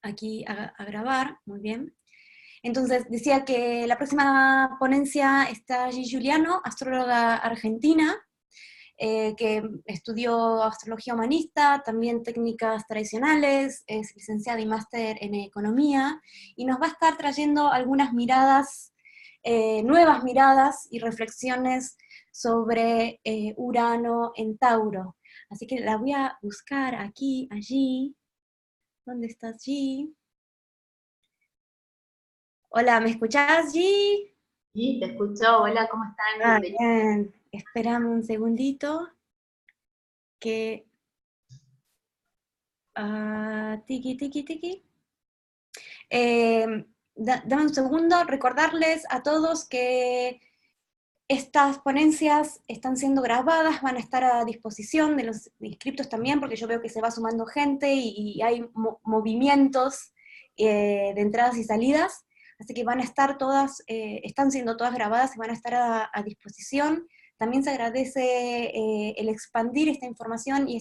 aquí a grabar, muy bien. Entonces, decía que la próxima ponencia está Gi Giuliano, astróloga argentina, que estudió astrología humanista, también técnicas tradicionales, es licenciada y máster en economía, y nos va a estar trayendo algunas miradas, nuevas miradas y reflexiones sobre Urano en Tauro. Así que la voy a buscar aquí, allí. ¿Dónde estás, Gi? Hola, ¿me escuchás, Gi? Sí, te escucho. Hola, ¿cómo están? Ah, Bienvenidos. bien. Esperame un segundito, que... tiki, tiki, tiki. Dame un segundo, recordarles a todos que estas ponencias están siendo grabadas, van a estar a disposición de los inscriptos también, porque yo veo que se va sumando gente y hay movimientos de entradas y salidas, así que van a estar todas, están siendo todas grabadas y van a estar a disposición. También se agradece el expandir esta información y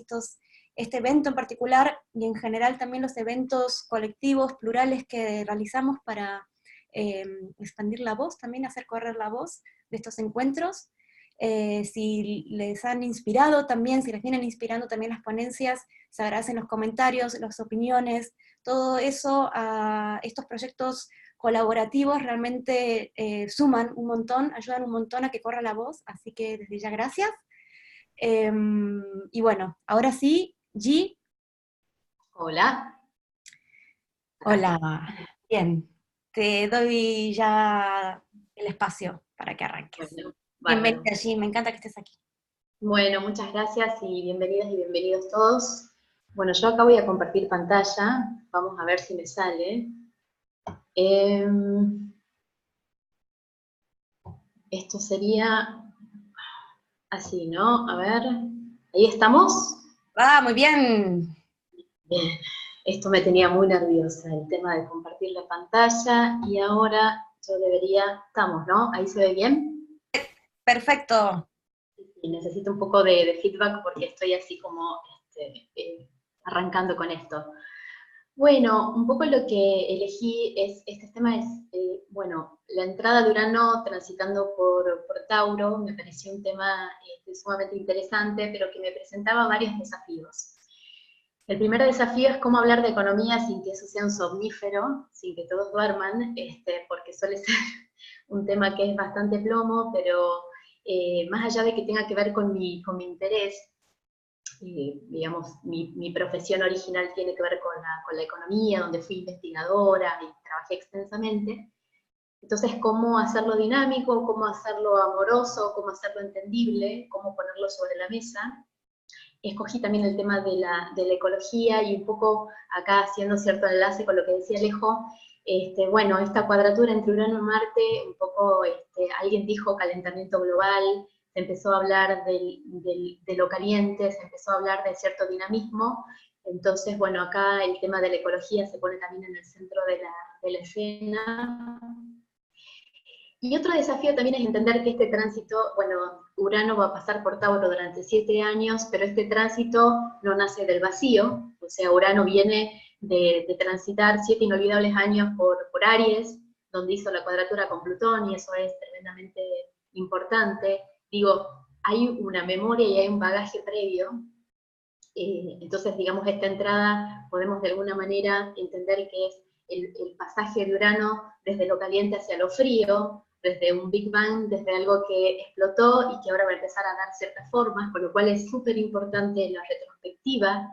este evento en particular, y en general también los eventos colectivos, plurales que realizamos para expandir la voz, también hacer correr la voz de estos encuentros. Si les han inspirado también, si les vienen inspirando también las ponencias, se agradecen los comentarios, las opiniones, todo eso a estos proyectos colaborativos realmente suman un montón, ayudan un montón a que corra la voz, así que desde ya gracias. Y bueno, ahora sí, Gi, Hola, acá estoy. hola, bien, te doy ya el espacio para que arranques. Bueno, bárbaro. Bienvenida, Gi, me encanta que estés aquí. Bueno, muchas gracias y bienvenidas y bienvenidos todos. Bueno, yo acá voy a compartir pantalla. Vamos a ver si me sale. Esto sería así, ¿no? A ver. ¿Ahí estamos? Ah, muy bien. Bien. Esto me tenía muy nerviosa, el tema de compartir la pantalla. Y ahora yo debería... Estamos, ¿no? ¿Ahí se ve bien? Perfecto. Y necesito un poco de feedback porque estoy así como arrancando con esto. Bueno, un poco lo que elegí es, este tema es, bueno, la entrada de Urano transitando por Tauro, me pareció un tema sumamente interesante, pero que me presentaba varios desafíos. El primer desafío es cómo hablar de economía sin que eso sea un somnífero, sin que todos duerman, porque suele ser un tema que es bastante plomo, pero más allá de que tenga que ver con mi interés, digamos, mi profesión original tiene que ver con la economía, donde fui investigadora y trabajé extensamente. Entonces, cómo hacerlo dinámico, cómo hacerlo amoroso, cómo hacerlo entendible, cómo ponerlo sobre la mesa. Escogí también el tema de la ecología y un poco acá haciendo cierto enlace con lo que decía Alejo, bueno, esta cuadratura entre Urano y Marte, un poco, alguien dijo calentamiento global, se empezó a hablar de lo caliente, se empezó a hablar de cierto dinamismo, entonces, bueno, acá el tema de la ecología se pone también en el centro de la escena. Y otro desafío también es entender que este tránsito, bueno, Urano va a pasar por Tauro durante 7 años, pero este tránsito no nace del vacío, o sea, Urano viene de transitar 7 inolvidables años por Aries, donde hizo la cuadratura con Plutón, y eso es tremendamente importante. Digo, hay una memoria y hay un bagaje previo, entonces, digamos, esta entrada podemos de alguna manera entender que es el pasaje de Urano desde lo caliente hacia lo frío, desde un Big Bang, desde algo que explotó y que ahora va a empezar a dar ciertas formas, con lo cual es súper importante la retrospectiva,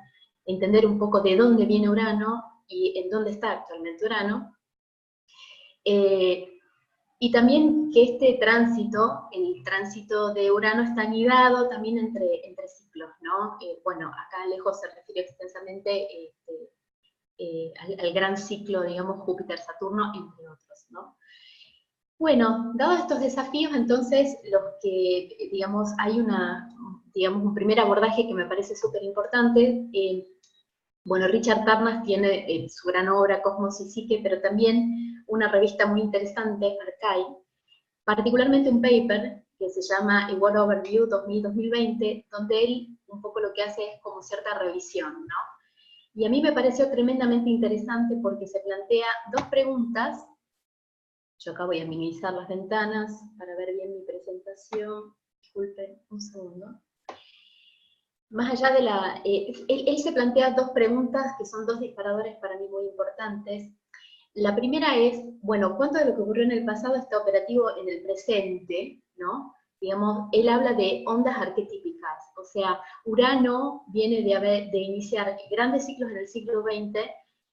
entender un poco de dónde viene Urano y en dónde está actualmente Urano. Y también que este tránsito, el tránsito de Urano, está anidado también entre ciclos, ¿no? Bueno, acá lejos se refiere extensamente al gran ciclo, digamos, Júpiter-Saturno, entre otros, ¿no? Bueno, dados estos desafíos, entonces, los que, digamos, hay digamos, un primer abordaje que me parece súper importante. Bueno, Richard Tarnas tiene su gran obra Cosmos y Psique, pero también una revista muy interesante, Archive, particularmente un paper que se llama A World Overview 2000-2020, donde él un poco lo que hace es como cierta revisión, ¿no? Y a mí me pareció tremendamente interesante porque se plantea dos preguntas. Yo acá voy a minimizar las ventanas para ver bien mi presentación. Disculpen un segundo. Más allá de la... él se plantea dos preguntas que son dos disparadores para mí muy importantes. La primera es, bueno, ¿cuánto de lo que ocurrió en el pasado está operativo en el presente? ¿No? Digamos, él habla de ondas arquetípicas, o sea, Urano viene de iniciar grandes ciclos en el siglo XX,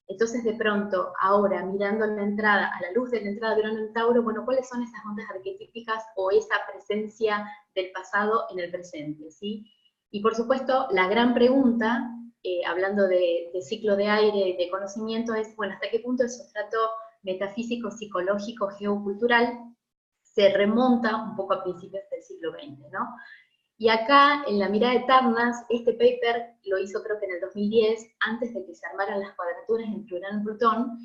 entonces de pronto, ahora, mirando la entrada, a la luz de la entrada de Urano en Tauro, bueno, ¿cuáles son esas ondas arquetípicas o esa presencia del pasado en el presente? ¿Sí? Y por supuesto, la gran pregunta, hablando de ciclo de aire, de conocimiento, es, bueno, ¿hasta qué punto el sustrato metafísico, psicológico, geocultural se remonta un poco a principios del siglo XX, ¿no? Y acá, en la mirada de Tarnas, este paper lo hizo creo que en el 2010, antes de que se armaran las cuadraturas entre Urano y Plutón,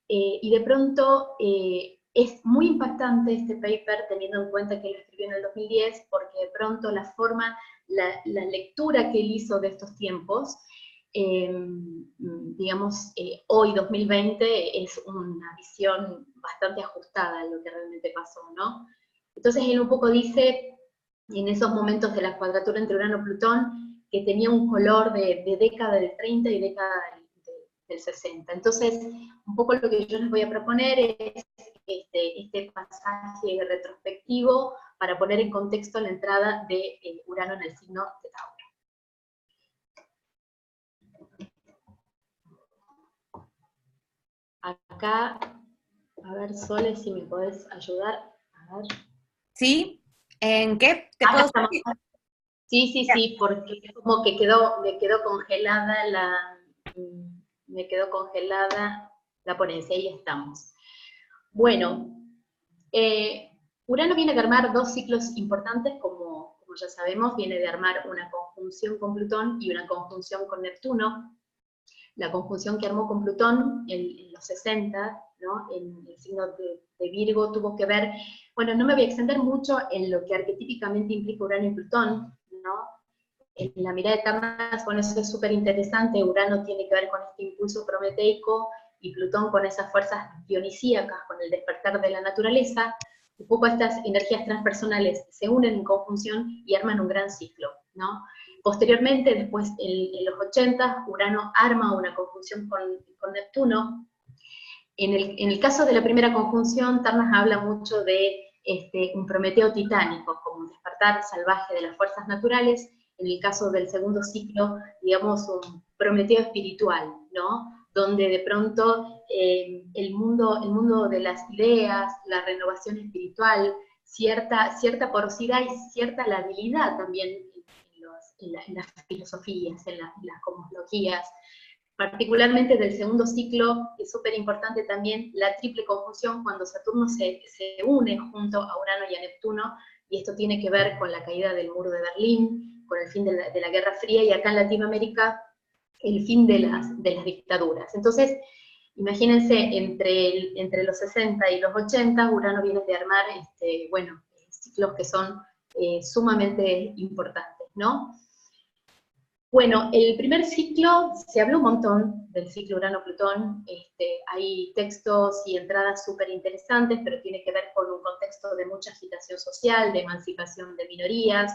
y de pronto es muy impactante este paper, teniendo en cuenta que lo escribió en el 2010, porque de pronto la forma, la lectura que él hizo de estos tiempos, digamos, hoy 2020 es una visión bastante ajustada a lo que realmente pasó, ¿no? Entonces él un poco dice, en esos momentos de la cuadratura entre Urano y Plutón, que tenía un color de década del 30 y década del 60. Entonces, un poco lo que yo les voy a proponer es este pasaje retrospectivo para poner en contexto la entrada de Urano en el signo de Tauro. Acá, a ver, Sole, si me podés ayudar. A ver. ¿Sí? ¿En qué te puedo decir? Sí, porque como que me quedó congelada la ponencia, ahí estamos. Bueno, Urano viene de armar dos ciclos importantes, como ya sabemos, viene de armar una conjunción con Plutón y una conjunción con Neptuno. La conjunción que armó con Plutón en los 60, ¿no? En el signo de Virgo, tuvo que ver, bueno, no me voy a extender mucho en lo que arquetípicamente implica Urano y Plutón, ¿no? En la mirada de Tarnas, bueno, eso es súper interesante. Urano tiene que ver con este impulso prometeico y Plutón con esas fuerzas dionisíacas, con el despertar de la naturaleza. Un poco estas energías transpersonales se unen en conjunción y arman un gran ciclo, ¿no? Posteriormente, después en los 80, Urano arma una conjunción con Neptuno. En el caso de la primera conjunción, Tarnas habla mucho de un Prometeo titánico, como un despertar salvaje de las fuerzas naturales. En el caso del segundo ciclo, digamos, un Prometeo espiritual, ¿no? Donde de pronto el mundo de las ideas, la renovación espiritual, cierta porosidad y cierta labilidad también en las filosofías, en las cosmologías, particularmente del segundo ciclo, es súper importante también la triple conjunción cuando Saturno se une junto a Urano y a Neptuno, y esto tiene que ver con la caída del muro de Berlín, con el fin de la Guerra Fría, y acá en Latinoamérica el fin de las dictaduras. Entonces, imagínense, entre los 60 y los 80, Urano viene de armar, bueno, ciclos que son sumamente importantes, ¿no? Bueno, el primer ciclo, se habló un montón del ciclo Urano-Plutón, hay textos y entradas súper interesantes, pero tiene que ver con un contexto de mucha agitación social, de emancipación de minorías,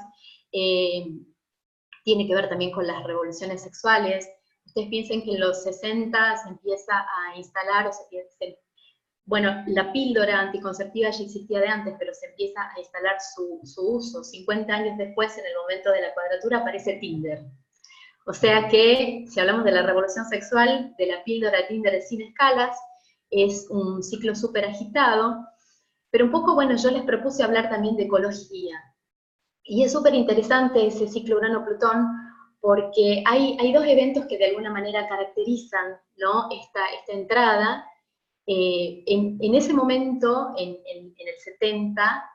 tiene que ver también con las revoluciones sexuales. Ustedes piensen que en los 60 se empieza a instalar, bueno, la píldora anticonceptiva ya existía de antes, pero se empieza a instalar su uso. 50 años después, en el momento de la cuadratura, aparece Tinder. O sea que, si hablamos de la revolución sexual, de la píldora Tinder sin escalas, es un ciclo súper agitado, pero un poco, bueno, yo les propuse hablar también de ecología. Y es súper interesante ese ciclo Urano-Plutón, porque hay dos eventos que de alguna manera caracterizan, ¿no? esta entrada. En ese momento, en el 70,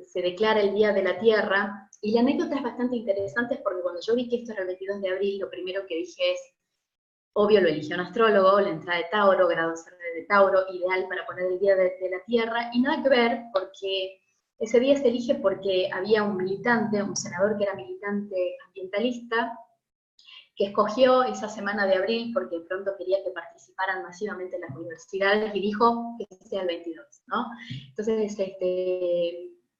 se declara el Día de la Tierra, y la anécdota es bastante interesante porque cuando yo vi que esto era el 22 de abril, lo primero que dije es, obvio lo eligió un astrólogo, la entrada de Tauro, grado CR de Tauro, ideal para poner el Día de la Tierra, y nada que ver, porque ese día se elige porque había un militante, un senador que era militante ambientalista, que escogió esa semana de abril porque de pronto quería que participaran masivamente en las universidades y dijo que sea el 22, ¿no? Entonces,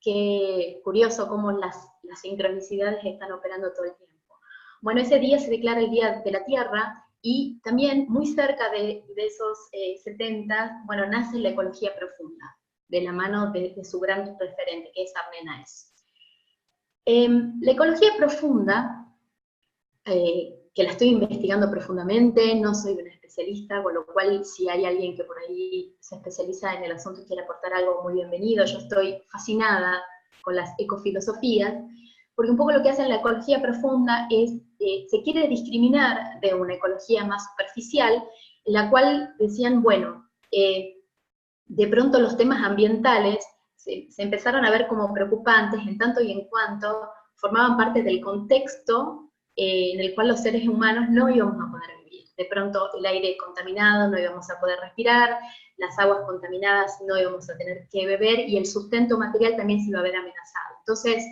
qué curioso cómo las sincronicidades están operando todo el tiempo. Bueno, ese día se declara el Día de la Tierra y también muy cerca de esos 70, bueno, nace la ecología profunda, de la mano de su gran referente, que es Arne Naess. La ecología profunda, que la estoy investigando profundamente, no soy una especialista, con lo cual si hay alguien que por ahí se especializa en el asunto y quiere aportar algo, muy bienvenido. Yo estoy fascinada con las ecofilosofías, porque un poco lo que hace la ecología profunda es, se quiere discriminar de una ecología más superficial, en la cual decían, bueno, de pronto los temas ambientales se empezaron a ver como preocupantes en tanto y en cuanto formaban parte del contexto en el cual los seres humanos no íbamos a poder vivir. De pronto el aire contaminado no íbamos a poder respirar, las aguas contaminadas no íbamos a tener que beber, y el sustento material también se iba a ver amenazado. Entonces,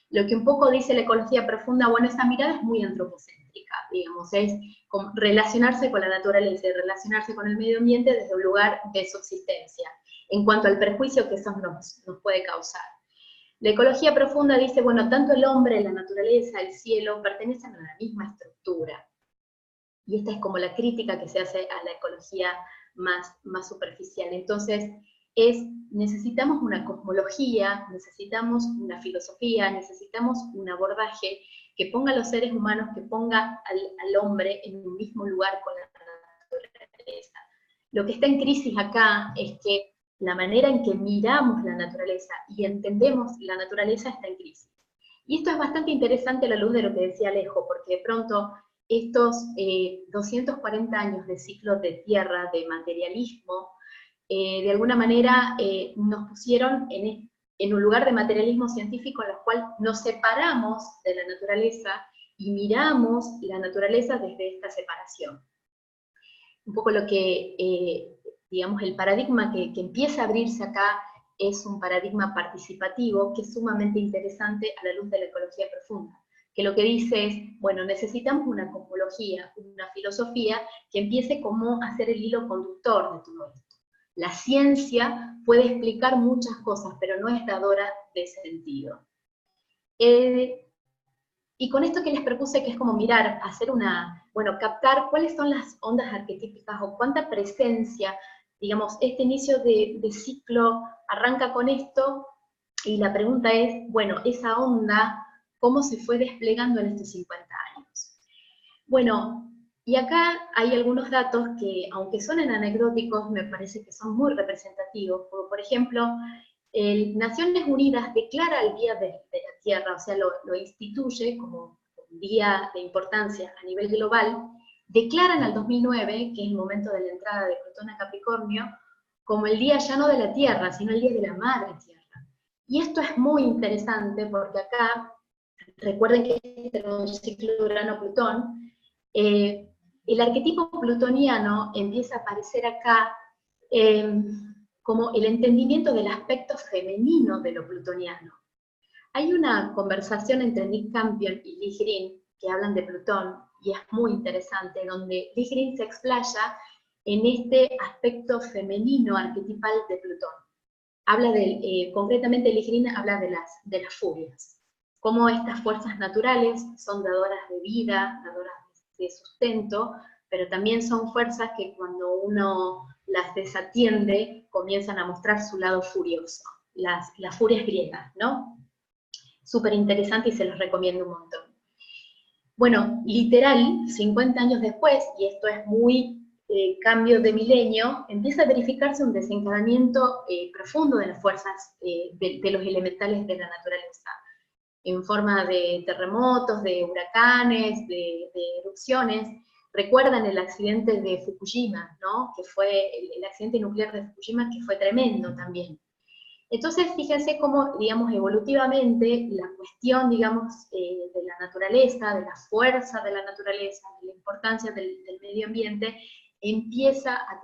lo que un poco dice la ecología profunda, bueno, esa mirada es muy antropocéntrica, digamos, es como relacionarse con la naturaleza y relacionarse con el medio ambiente desde un lugar de subsistencia, en cuanto al perjuicio que eso nos puede causar. La ecología profunda dice, bueno, tanto el hombre, la naturaleza, el cielo, pertenecen a la misma estructura. Y esta es como la crítica que se hace a la ecología más superficial. Entonces, necesitamos una cosmología, necesitamos una filosofía, necesitamos un abordaje que ponga a los seres humanos, que ponga al hombre en un mismo lugar con la naturaleza. Lo que está en crisis acá es que la manera en que miramos la naturaleza y entendemos la naturaleza está en crisis. Y esto es bastante interesante a la luz de lo que decía Alejo, porque de pronto estos 240 años de ciclo de tierra, de materialismo, de alguna manera nos pusieron en un lugar de materialismo científico en el cual nos separamos de la naturaleza y miramos la naturaleza desde esta separación. Un poco lo que, digamos, el paradigma que empieza a abrirse acá es un paradigma participativo que es sumamente interesante a la luz de la ecología profunda, que lo que dice es, bueno, necesitamos una cosmología, una filosofía que empiece como a ser el hilo conductor de todo esto. La ciencia puede explicar muchas cosas, pero no es dadora de sentido. Y con esto que les propuse, que es como mirar, hacer captar cuáles son las ondas arquetípicas o cuánta presencia, digamos, este inicio de ciclo arranca con esto, y la pregunta es, bueno, esa onda, ¿cómo se fue desplegando en estos 50 años? Bueno, y acá hay algunos datos que, aunque suenen anecdóticos, me parece que son muy representativos, como por ejemplo, Naciones Unidas declara el Día de la Tierra, o sea, lo instituye como un día de importancia a nivel global, declara en el 2009, que es el momento de la entrada de Plutón a Capricornio, como el día ya no de la Tierra, sino el día de la Madre Tierra. Y esto es muy interesante porque acá, recuerden que este es un ciclo Urano-Plutón, el arquetipo plutoniano empieza a aparecer acá como el entendimiento del aspecto femenino de lo plutoniano. Hay una conversación entre Nick Campion y Lee Green que hablan de Plutón, y es muy interesante, donde Lee Green se explaya en este aspecto femenino arquetipal de Plutón. Habla concretamente Lee Green habla de las furias, cómo estas fuerzas naturales son dadoras de vida, dadoras de sustento, pero también son fuerzas que cuando uno las desatiende comienzan a mostrar su lado furioso, las furias griegas, ¿no? Súper interesante y se los recomiendo un montón. Bueno, literal, 50 años después, y esto es muy cambio de milenio, empieza a verificarse un desencadenamiento profundo de las fuerzas de los elementales de la naturaleza, en forma de terremotos, de huracanes, de erupciones. Recuerdan el accidente de Fukushima, ¿no? Que fue el accidente nuclear de Fukushima, que fue tremendo también. Entonces, fíjense cómo, digamos, evolutivamente, la cuestión, digamos, de la naturaleza, de la fuerza de la naturaleza, de la importancia del medio ambiente, empieza a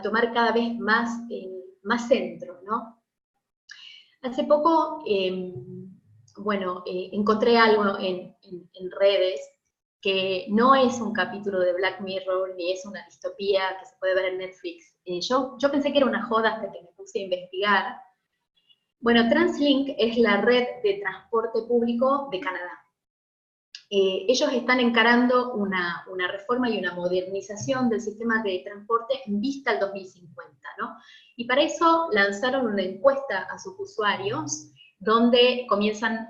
tomar cada vez más centro, ¿no? Hace poco bueno, encontré algo en redes que no es un capítulo de Black Mirror, ni es una distopía que se puede ver en Netflix. Yo pensé que era una joda hasta que me puse a investigar. Bueno, TransLink es la red de transporte público de Canadá. Ellos están encarando una reforma y una modernización del sistema de transporte en vista al 2050, ¿no? Y para eso lanzaron una encuesta a sus usuarios, donde comienzan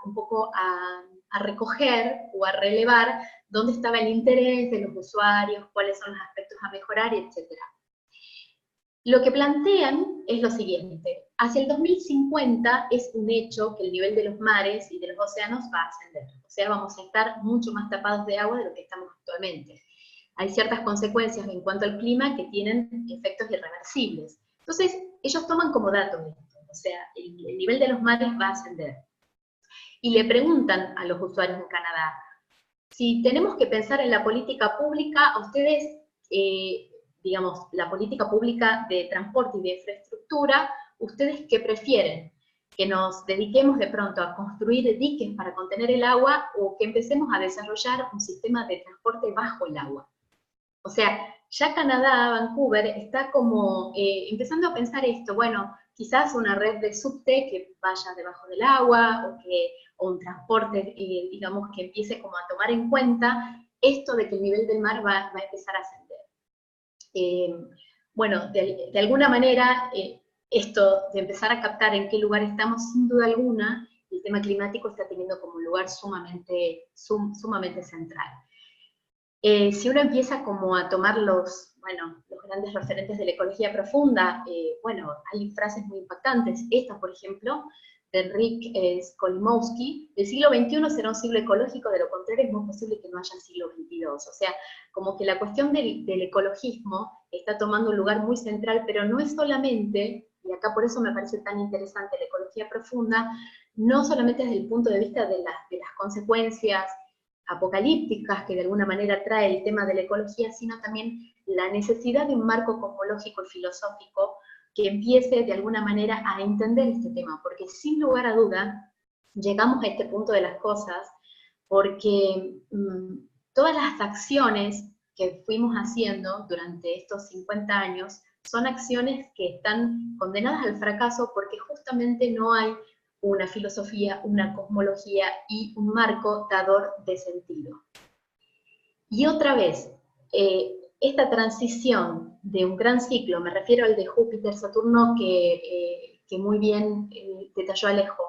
un poco a recoger o a relevar dónde estaba el interés de los usuarios, cuáles son los aspectos a mejorar, etc. Lo que plantean es lo siguiente: hacia el 2050 es un hecho que el nivel de los mares y de los océanos va a ascender. O sea, vamos a estar mucho más tapados de agua de lo que estamos actualmente. Hay ciertas consecuencias en cuanto al clima que tienen efectos irreversibles. Entonces, ellos toman como dato esto, o sea, el nivel de los mares va a ascender. Y le preguntan a los usuarios en Canadá, si tenemos que pensar en la política pública, a ustedes, digamos, la política pública de transporte y de infraestructura, ¿ustedes qué prefieren? ¿Que nos dediquemos de pronto a construir diques para contener el agua o que empecemos a desarrollar un sistema de transporte bajo el agua? O sea, ya Canadá, Vancouver, está como empezando a pensar esto, bueno, quizás una red de subte que vaya debajo del agua, o un transporte, digamos, que empiece como a tomar en cuenta esto de que el nivel del mar va a empezar a ascender. Bueno, de alguna manera, esto de empezar a captar en qué lugar estamos, sin duda alguna, el tema climático está teniendo como un lugar sumamente central. Si uno empieza como a tomar los grandes referentes de la ecología profunda, bueno, hay frases muy impactantes. Esta, por ejemplo, de Rick Skolimowski: el siglo XXI será un siglo ecológico, de lo contrario es muy posible que no haya siglo XXII. O sea, como que la cuestión del ecologismo está tomando un lugar muy central, pero no es solamente, y acá por eso me parece tan interesante la ecología profunda, no solamente desde el punto de vista de las consecuencias apocalípticas que de alguna manera trae el tema de la ecología, sino también la necesidad de un marco cosmológico y filosófico que empiece de alguna manera a entender este tema, porque sin lugar a duda llegamos a este punto de las cosas porque todas las acciones que fuimos haciendo durante estos 50 años son acciones que están condenadas al fracaso porque justamente no hay una filosofía, una cosmología y un marco dador de sentido. Y otra vez, esta transición de un gran ciclo, me refiero al de Júpiter-Saturno que muy bien detalló Alejo,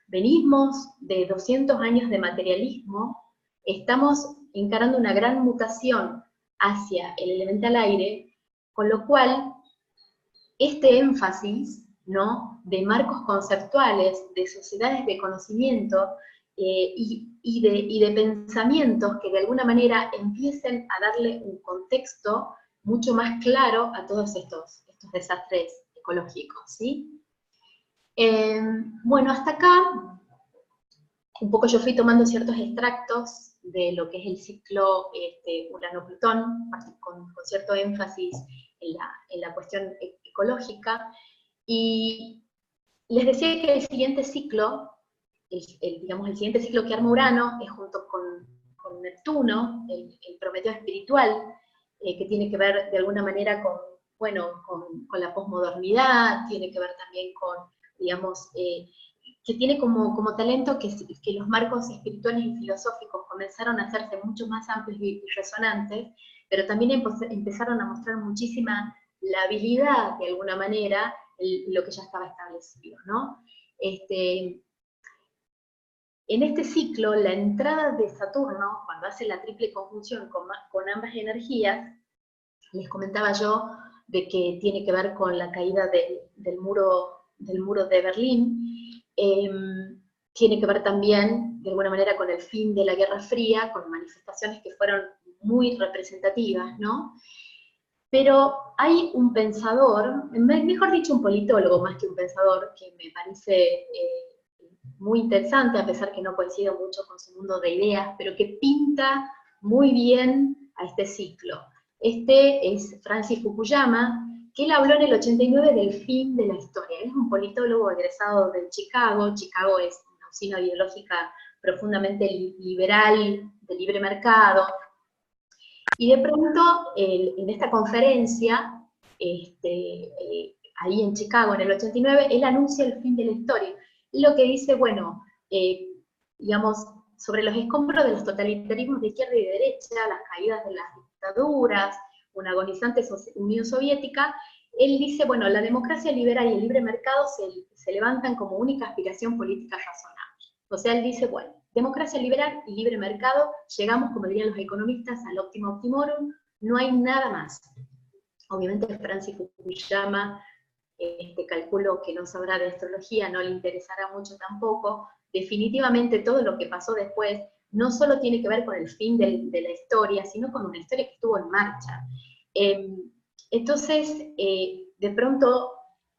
venimos de 200 años de materialismo, estamos encarando una gran mutación hacia el elemental aire, con lo cual este énfasis, ¿no?, de marcos conceptuales, de sociedades de conocimiento y de pensamientos que de alguna manera empiecen a darle un contexto mucho más claro a todos estos desastres ecológicos, ¿sí? Bueno, hasta acá, un poco yo fui tomando ciertos extractos de lo que es el ciclo Urano-Plutón, con cierto énfasis en la cuestión ecológica, y les decía que el siguiente ciclo, digamos, el siguiente ciclo que arma Urano es junto con Neptuno, el Prometeo espiritual, que tiene que ver de alguna manera con la posmodernidad, tiene que ver también con, digamos, que tiene como talento que los marcos espirituales y filosóficos comenzaron a hacerse mucho más amplios y resonantes, pero también empezaron a mostrar muchísima la habilidad, de alguna manera, lo que ya estaba establecido, ¿no? En este ciclo, la entrada de Saturno, cuando hace la triple conjunción con ambas energías, les comentaba yo de que tiene que ver con la caída del muro de Berlín, tiene que ver también, de alguna manera, con el fin de la Guerra Fría, con manifestaciones que fueron muy representativas, ¿no? Pero hay un pensador, mejor dicho un politólogo más que un pensador, que me parece muy interesante, a pesar que no coincido mucho con su mundo de ideas, pero que pinta muy bien a este ciclo. Este es Francis Fukuyama, que él habló en el 89 del fin de la historia. Él es un politólogo egresado de Chicago. Chicago es una cocina ideológica profundamente liberal, de libre mercado, y de pronto en esta conferencia, ahí en Chicago en el 89, él anuncia el fin de la historia. Lo que dice, bueno, digamos, sobre los escombros de los totalitarismos de izquierda y de derecha, las caídas de las dictaduras, una agonizante Unión Soviética, él dice, bueno, la democracia liberal y el libre mercado se levantan como única aspiración política razonable. O sea, él dice, bueno, democracia liberal y libre mercado, llegamos, como dirían los economistas, al óptimo optimorum, no hay nada más. Obviamente Francis Fukuyama, calculo que no sabrá de astrología, no le interesará mucho tampoco. Definitivamente todo lo que pasó después no solo tiene que ver con el fin de la historia, sino con una historia que estuvo en marcha. Entonces, de pronto,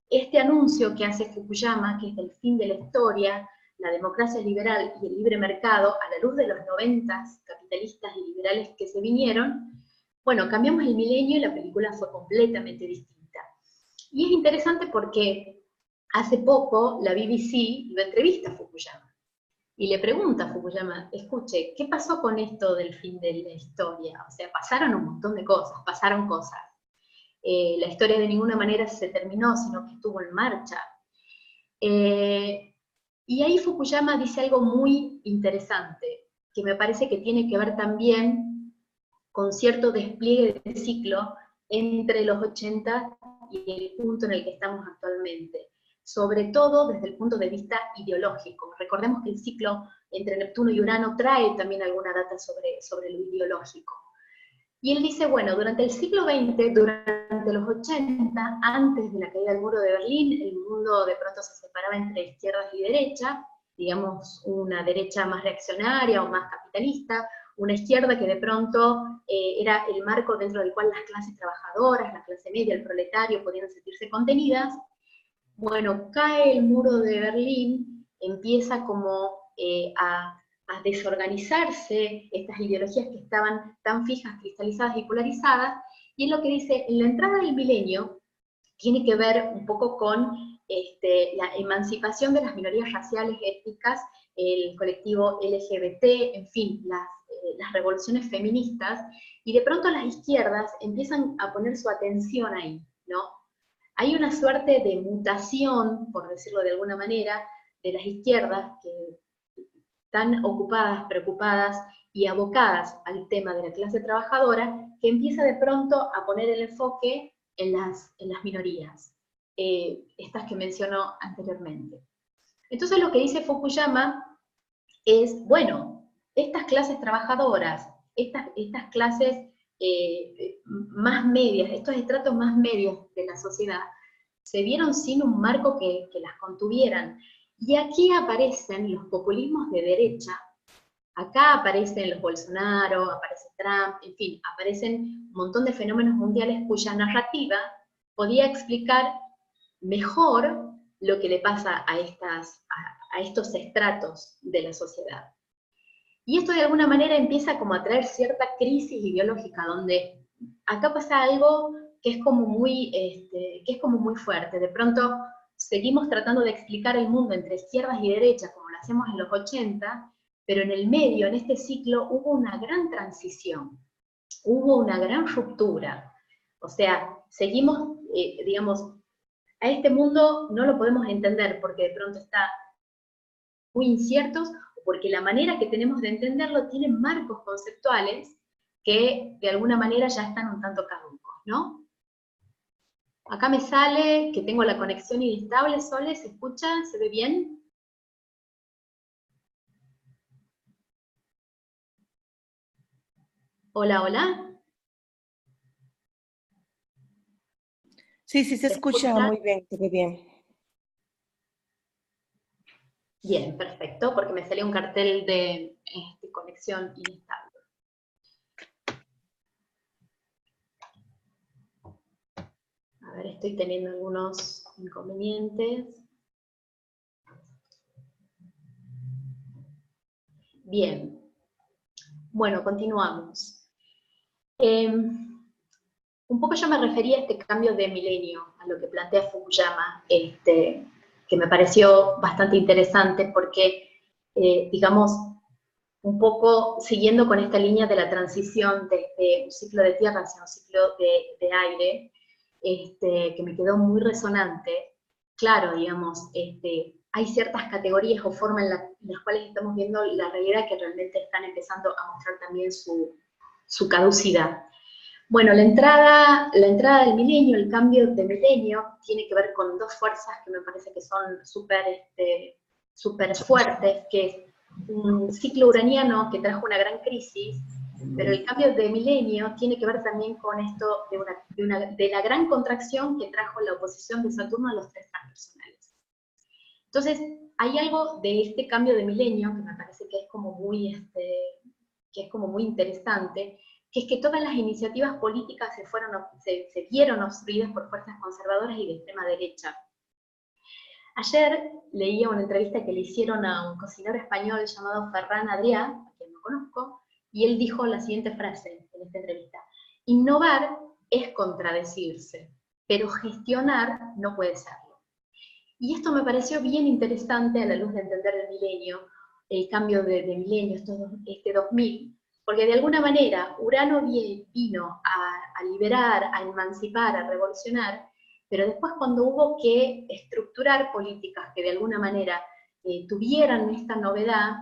este anuncio que hace Fukuyama, que es del fin de la historia, la democracia liberal y el libre mercado, a la luz de los 90s capitalistas y liberales que se vinieron, bueno, cambiamos el milenio y la película fue completamente distinta. Y es interesante porque hace poco la BBC lo entrevista a Fukuyama, y le pregunta a Fukuyama, escuche, ¿qué pasó con esto del fin de la historia? O sea, pasaron un montón de cosas, pasaron cosas. La historia de ninguna manera se terminó, sino que estuvo en marcha. Y ahí Fukuyama dice algo muy interesante, que me parece que tiene que ver también con cierto despliegue de ciclo entre los 80 y el punto en el que estamos actualmente, sobre todo desde el punto de vista ideológico. Recordemos que el ciclo entre Neptuno y Urano trae también alguna data sobre lo ideológico. Y él dice, bueno, durante el siglo XX, durante los 80, antes de la caída del muro de Berlín, el mundo de pronto se separaba entre izquierdas y derecha, digamos una derecha más reaccionaria o más capitalista, una izquierda que de pronto era el marco dentro del cual las clases trabajadoras, la clase media, el proletario podían sentirse contenidas. Bueno, cae el muro de Berlín, empieza como a desorganizarse estas ideologías que estaban tan fijas, cristalizadas y polarizadas, y es lo que dice, en la entrada del milenio tiene que ver un poco con la emancipación de las minorías raciales, étnicas, el colectivo LGBT, en fin, las revoluciones feministas, y de pronto las izquierdas empiezan a poner su atención ahí, ¿no? Hay una suerte de mutación, por decirlo de alguna manera, de las izquierdas que están ocupadas, preocupadas y abocadas al tema de la clase trabajadora, que empieza de pronto a poner el enfoque en las minorías, estas que mencionó anteriormente. Entonces lo que dice Fukuyama es, bueno, estas clases trabajadoras, estas clases más medias, estos estratos más medios de la sociedad, se vieron sin un marco que las contuvieran. Y aquí aparecen los populismos de derecha, acá aparecen los Bolsonaro, aparece Trump, en fin, aparecen un montón de fenómenos mundiales cuya narrativa podía explicar mejor lo que le pasa a estos estratos de la sociedad. Y esto de alguna manera empieza como a traer cierta crisis ideológica, donde acá pasa algo que es como muy fuerte. De pronto seguimos tratando de explicar el mundo entre izquierdas y derechas, como lo hacemos en los 80, pero en el medio, en este ciclo, hubo una gran transición, hubo una gran ruptura. O sea, seguimos, digamos, a este mundo no lo podemos entender porque de pronto está muy inciertos, o porque la manera que tenemos de entenderlo tiene marcos conceptuales que de alguna manera ya están un tanto caducos, ¿no? Acá me sale que tengo la conexión inestable, Sole, ¿se escucha? ¿Se ve bien? Hola, hola. Sí, sí, se escucha muy bien, se ve bien. Bien, perfecto, porque me salió un cartel de conexión inestable. A ver, estoy teniendo algunos inconvenientes. Bien. Bueno, continuamos. Un poco yo me refería a este cambio de milenio, a lo que plantea Fukuyama, que me pareció bastante interesante, porque digamos, un poco siguiendo con esta línea de la transición desde un ciclo de tierra hacia un ciclo de aire, que me quedó muy resonante. Claro, digamos, hay ciertas categorías o formas en las cuales estamos viendo la realidad que realmente están empezando a mostrar también su caducidad. Bueno, la entrada del milenio, el cambio de milenio, tiene que ver con dos fuerzas que me parece que son súper fuertes, que es un ciclo uraniano que trajo una gran crisis, pero el cambio de milenio tiene que ver también con esto de la gran contracción que trajo la oposición de Saturno a los tres transpersonales. Entonces, hay algo de este cambio de milenio que me parece que es como muy interesante, que es que todas las iniciativas políticas se vieron obstruidas por fuerzas conservadoras y de extrema derecha. Ayer leía una entrevista que le hicieron a un cocinero español llamado Ferran Adrià, a quien no conozco, y él dijo la siguiente frase en esta entrevista: innovar es contradecirse, pero gestionar no puede serlo. Y esto me pareció bien interesante a la luz de entender el milenio, el cambio de milenio, este 2000, porque de alguna manera Urano vino a liberar, a emancipar, a revolucionar, pero después cuando hubo que estructurar políticas que de alguna manera tuvieran esta novedad,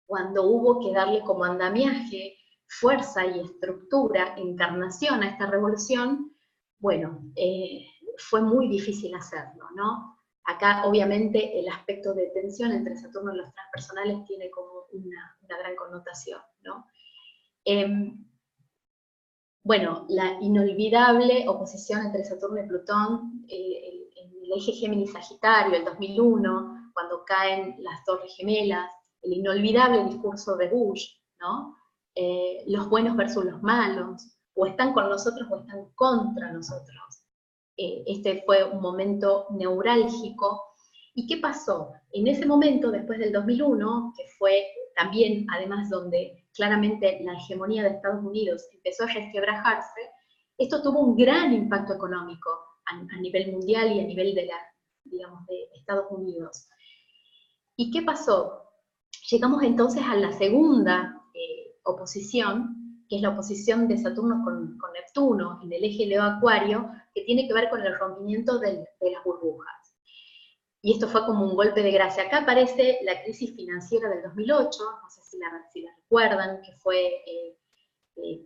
cuando hubo que darle como andamiaje, fuerza y estructura, encarnación a esta revolución, bueno, fue muy difícil hacerlo, ¿no? Acá obviamente el aspecto de tensión entre Saturno y los transpersonales tiene como una gran connotación, ¿no? Bueno, la inolvidable oposición entre Saturno y Plutón, el eje Géminis-Sagitario, el 2001, cuando caen las Torres Gemelas, el inolvidable discurso de Bush, ¿no? Los buenos versus los malos, o están con nosotros o están contra nosotros. Este fue un momento neurálgico. ¿Y qué pasó? En ese momento, después del 2001, que fue también, además, donde claramente la hegemonía de Estados Unidos empezó a resquebrajarse, esto tuvo un gran impacto económico a nivel mundial y a nivel de Estados Unidos. ¿Y qué pasó? Llegamos entonces a la segunda oposición, que es la oposición de Saturno con Neptuno, en el eje Leo-Acuario, que tiene que ver con el rompimiento de las burbujas. Y esto fue como un golpe de gracia. Acá aparece la crisis financiera del 2008, no sé si la recuerdan, que fue,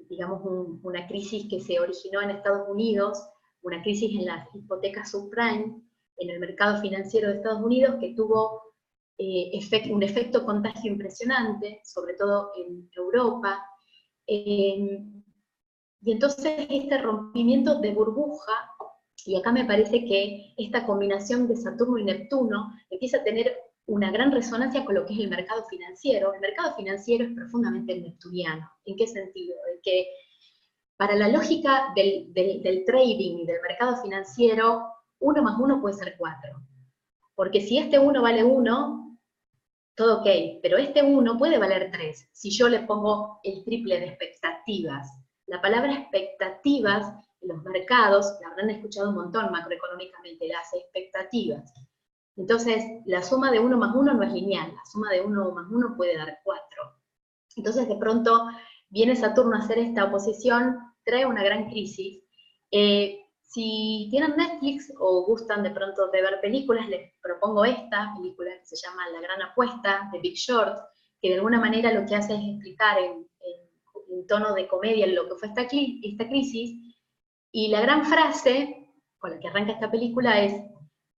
digamos, una crisis que se originó en Estados Unidos, una crisis en las hipotecas subprime, en el mercado financiero de Estados Unidos, que tuvo un efecto contagio impresionante, sobre todo en Europa. Y entonces este rompimiento de burbuja, y acá me parece que esta combinación de Saturno y Neptuno empieza a tener una gran resonancia con lo que es el mercado financiero. El mercado financiero es profundamente neptuniano. ¿En qué sentido? En que para la lógica del trading y del mercado financiero, 1 más 1 puede ser 4. Porque si este 1 vale 1, todo ok, pero este 1 puede valer 3, si yo le pongo el triple de expectativas. La palabra expectativas en los mercados, la habrán escuchado un montón macroeconómicamente, las expectativas. Entonces, la suma de 1 más 1 no es lineal, la suma de 1 más 1 puede dar 4. Entonces, de pronto, viene Saturno a hacer esta oposición, trae una gran crisis. Si tienen Netflix o gustan de pronto de ver películas, les propongo esta película que se llama La Gran Apuesta, de Big Short, que de alguna manera lo que hace es explicar en tono de comedia lo que fue esta crisis, y la gran frase con la que arranca esta película es: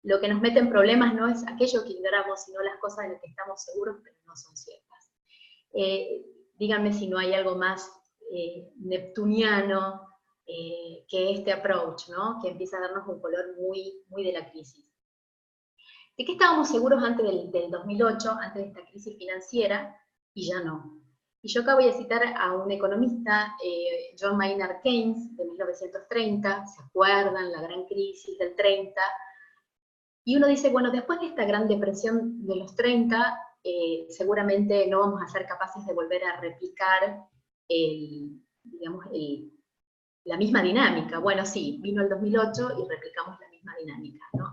lo que nos mete en problemas no es aquello que ignoramos, sino las cosas de las que estamos seguros pero no son ciertas. Díganme si no hay algo más neptuniano que este approach, ¿no? Que empieza a darnos un color muy, muy de la crisis. ¿De qué estábamos seguros antes del 2008, antes de esta crisis financiera? Y ya no. Y yo acá voy a citar a un economista, John Maynard Keynes, de 1930, ¿se acuerdan? La gran crisis del 30. Y uno dice, bueno, después de esta gran depresión de los 30, seguramente no vamos a ser capaces de volver a replicar la misma dinámica. Bueno, sí, vino el 2008 y replicamos la misma dinámica, ¿no?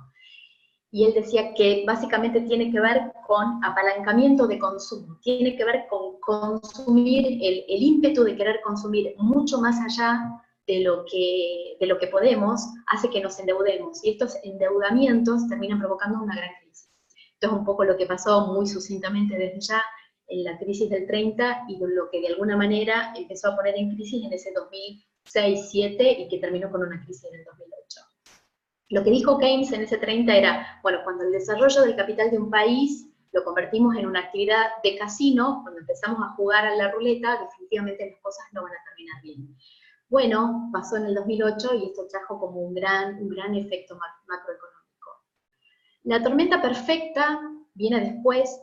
y él decía que básicamente tiene que ver con apalancamiento de consumo, tiene que ver con consumir, el ímpetu de querer consumir mucho más allá de lo que podemos, hace que nos endeudemos, y estos endeudamientos terminan provocando una gran crisis. Esto es un poco lo que pasó muy sucintamente desde ya en la crisis del 30, y lo que de alguna manera empezó a poner en crisis en ese 2006-2007, y que terminó con una crisis en el 2008. Lo que dijo Keynes en ese 30 era, bueno, cuando el desarrollo del capital de un país lo convertimos en una actividad de casino, cuando empezamos a jugar a la ruleta, definitivamente las cosas no van a terminar bien. Bueno, pasó en el 2008 y esto trajo como un gran efecto macroeconómico. La tormenta perfecta viene después,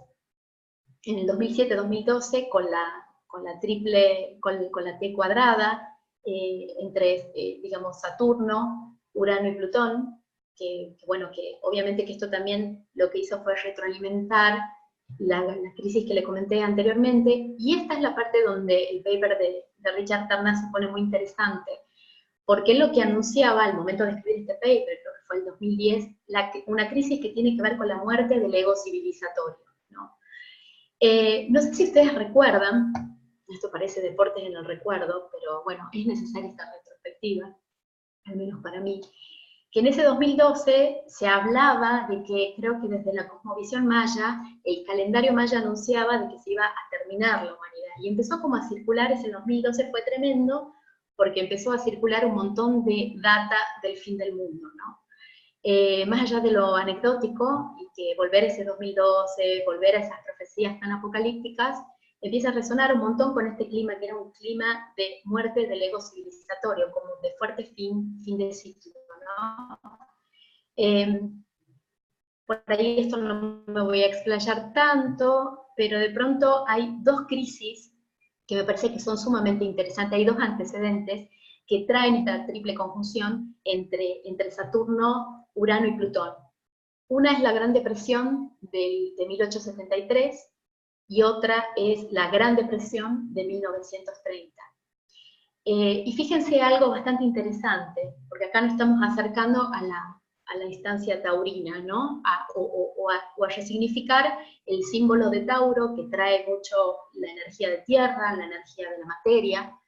en el 2007-2012, con la T cuadrada, entre, digamos, Saturno, Urano y Plutón, que obviamente que esto también lo que hizo fue retroalimentar la crisis que le comenté anteriormente, y esta es la parte donde el paper de Richard Ternant se pone muy interesante, porque lo que anunciaba al momento de escribir este paper, creo que fue el 2010, una crisis que tiene que ver con la muerte del ego civilizatorio, ¿no? No sé si ustedes recuerdan, esto parece deportes en el recuerdo, pero bueno, es necesaria esta retrospectiva, al menos para mí, que en ese 2012 se hablaba de que, creo que desde la cosmovisión maya, el calendario maya anunciaba de que se iba a terminar la humanidad, y empezó como a circular, ese 2012 fue tremendo, porque empezó a circular un montón de data del fin del mundo, ¿no? Más allá de lo anecdótico, y que volver a ese 2012, volver a esas profecías tan apocalípticas, empieza a resonar un montón con este clima, que era un clima de muerte del ego civilizatorio, como de fuerte fin de ciclo, ¿no? Por ahí esto no me voy a explayar tanto, pero de pronto hay dos crisis que me parece que son sumamente interesantes, hay dos antecedentes que traen esta triple conjunción entre Saturno, Urano y Plutón. Una es la Gran Depresión de 1873, y otra es la Gran Depresión de 1930. Y fíjense algo bastante interesante, porque acá nos estamos acercando a la instancia taurina, ¿no? O a resignificar el símbolo de Tauro, que trae mucho la energía de tierra, la energía de la materia.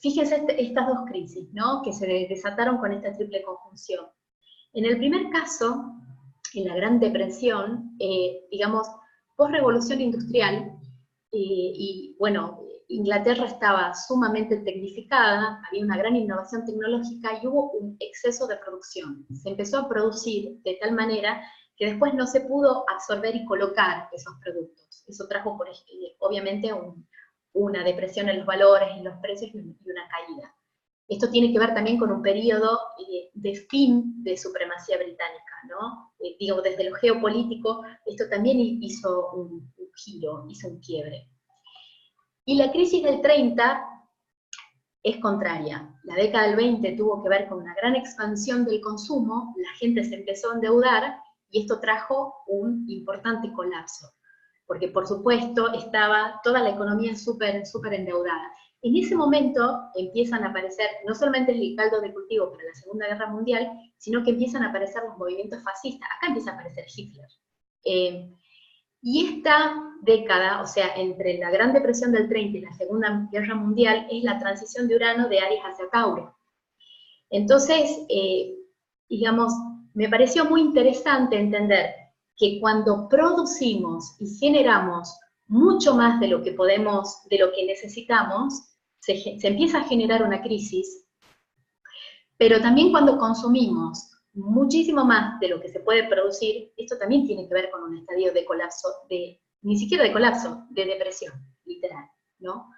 Fíjense estas dos crisis, ¿no?, que se desataron con esta triple conjunción. En el primer caso, en la Gran Depresión, digamos, post-revolución industrial, y bueno, Inglaterra estaba sumamente tecnificada, había una gran innovación tecnológica y hubo un exceso de producción. Se empezó a producir de tal manera que después no se pudo absorber y colocar esos productos. Eso trajo, obviamente, una depresión en los valores, en los precios, y una caída. Esto tiene que ver también con un periodo de fin de supremacía británica, ¿no? Digo, desde lo geopolítico, esto también hizo un giro, hizo un quiebre. Y la crisis del 30 es contraria. La década del 20 tuvo que ver con una gran expansión del consumo, la gente se empezó a endeudar, y esto trajo un importante colapso, porque por supuesto estaba toda la economía súper endeudada. En ese momento empiezan a aparecer, no solamente el caldo de cultivo para la Segunda Guerra Mundial, sino que empiezan a aparecer los movimientos fascistas. Acá empieza a aparecer Hitler. Y esta década, o sea, entre la Gran Depresión del 30 y la Segunda Guerra Mundial, es la transición de Urano de Aries hacia Tauro. Entonces, digamos, me pareció muy interesante entender que cuando producimos y generamos mucho más de lo que podemos, de lo que necesitamos, se empieza a generar una crisis, pero también cuando consumimos muchísimo más de lo que se puede producir, esto también tiene que ver con un estadio de colapso, ni siquiera de colapso, de depresión, literal, ¿no?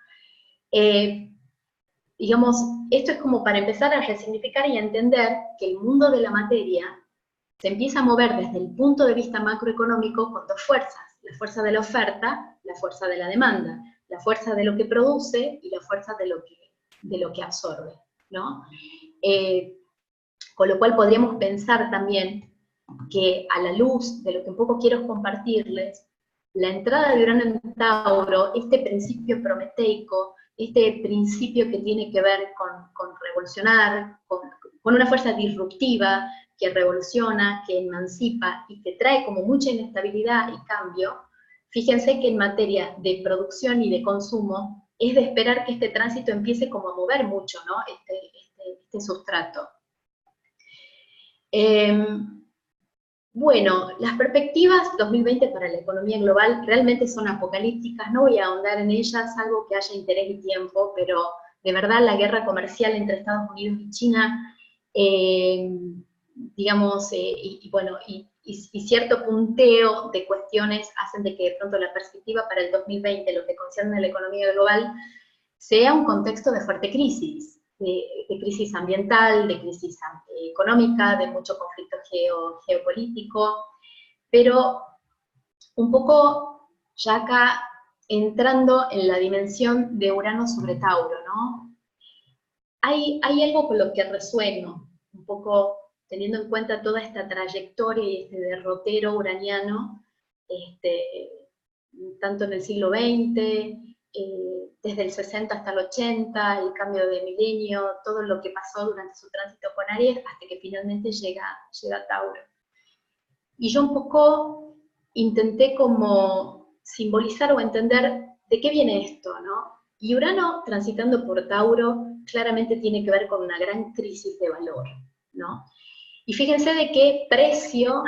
Digamos, esto es como para empezar a resignificar y a entender que el mundo de la materia se empieza a mover desde el punto de vista macroeconómico con dos fuerzas: la fuerza de la oferta, la fuerza de la demanda, la fuerza de lo que produce y la fuerza de lo que absorbe, ¿no? Con lo cual podríamos pensar también que, a la luz de lo que un poco quiero compartirles, la entrada de Urano en Tauro, este principio prometeico, este principio que tiene que ver con revolucionar, con una fuerza disruptiva, que revoluciona, que emancipa y que trae como mucha inestabilidad y cambio, fíjense que en materia de producción y de consumo es de esperar que este tránsito empiece como a mover mucho, ¿no? Este sustrato. Bueno, las perspectivas 2020 para la economía global realmente son apocalípticas, no voy a ahondar en ellas, salvo que haya interés y tiempo, pero de verdad la guerra comercial entre Estados Unidos y China, digamos, y cierto punteo de cuestiones hacen de que de pronto la perspectiva para el 2020, lo que concierne a la economía global, sea un contexto de fuerte crisis, de crisis ambiental, de crisis económica, de mucho conflicto geopolítico, pero un poco ya acá entrando en la dimensión de Urano sobre Tauro, ¿no? Hay algo con lo que resueno, un poco teniendo en cuenta toda esta trayectoria y este derrotero uraniano, tanto en el siglo XX, desde el 60 hasta el 80, el cambio de milenio, todo lo que pasó durante su tránsito con Aries, hasta que finalmente llega a Tauro. Y yo un poco intenté como simbolizar o entender de qué viene esto, ¿no? Y Urano, transitando por Tauro, claramente tiene que ver con una gran crisis de valor, ¿no? Y fíjense de qué precio...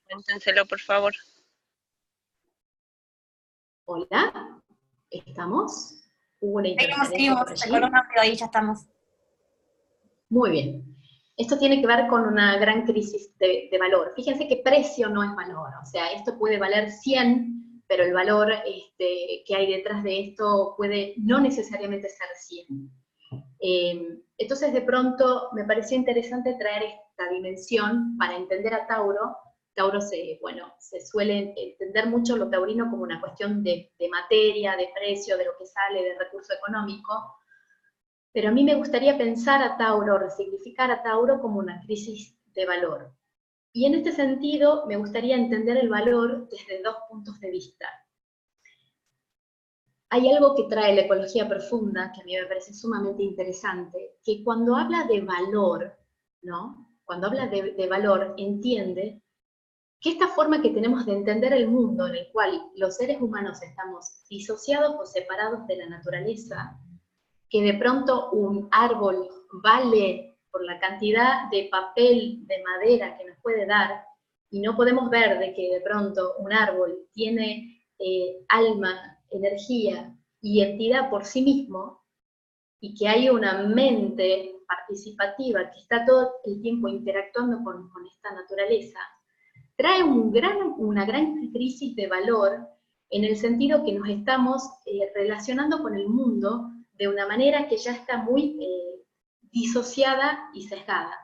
Cuéntenselo, por favor. Hola, ¿estamos? ¿Hubo una interferencia por allí? Se coló rápido, ahí ya estamos. Muy bien. Esto tiene que ver con una gran crisis de valor. Fíjense que precio no es valor, o sea, esto puede valer 100, pero el valor que hay detrás de esto puede no necesariamente ser 100. Entonces, de pronto, me pareció interesante traer esta dimensión para entender a Tauro. Tauro se suele entender mucho lo taurino como una cuestión de materia, de precio, de lo que sale, de recurso económico, pero a mí me gustaría pensar a Tauro, resignificar a Tauro como una crisis de valor. Y en este sentido, me gustaría entender el valor desde dos puntos de vista. Hay algo que trae la ecología profunda, que a mí me parece sumamente interesante, que cuando habla de valor, ¿no? Cuando habla de valor, entiende que esta forma que tenemos de entender el mundo, en el cual los seres humanos estamos disociados o separados de la naturaleza, que de pronto un árbol vale por la cantidad de papel, de madera que nos puede dar, y no podemos ver de que de pronto un árbol tiene alma, energía y entidad por sí mismo, y que hay una mente participativa que está todo el tiempo interactuando con esta naturaleza, trae una gran crisis de valor en el sentido que nos estamos relacionando con el mundo de una manera que ya está muy disociada y sesgada.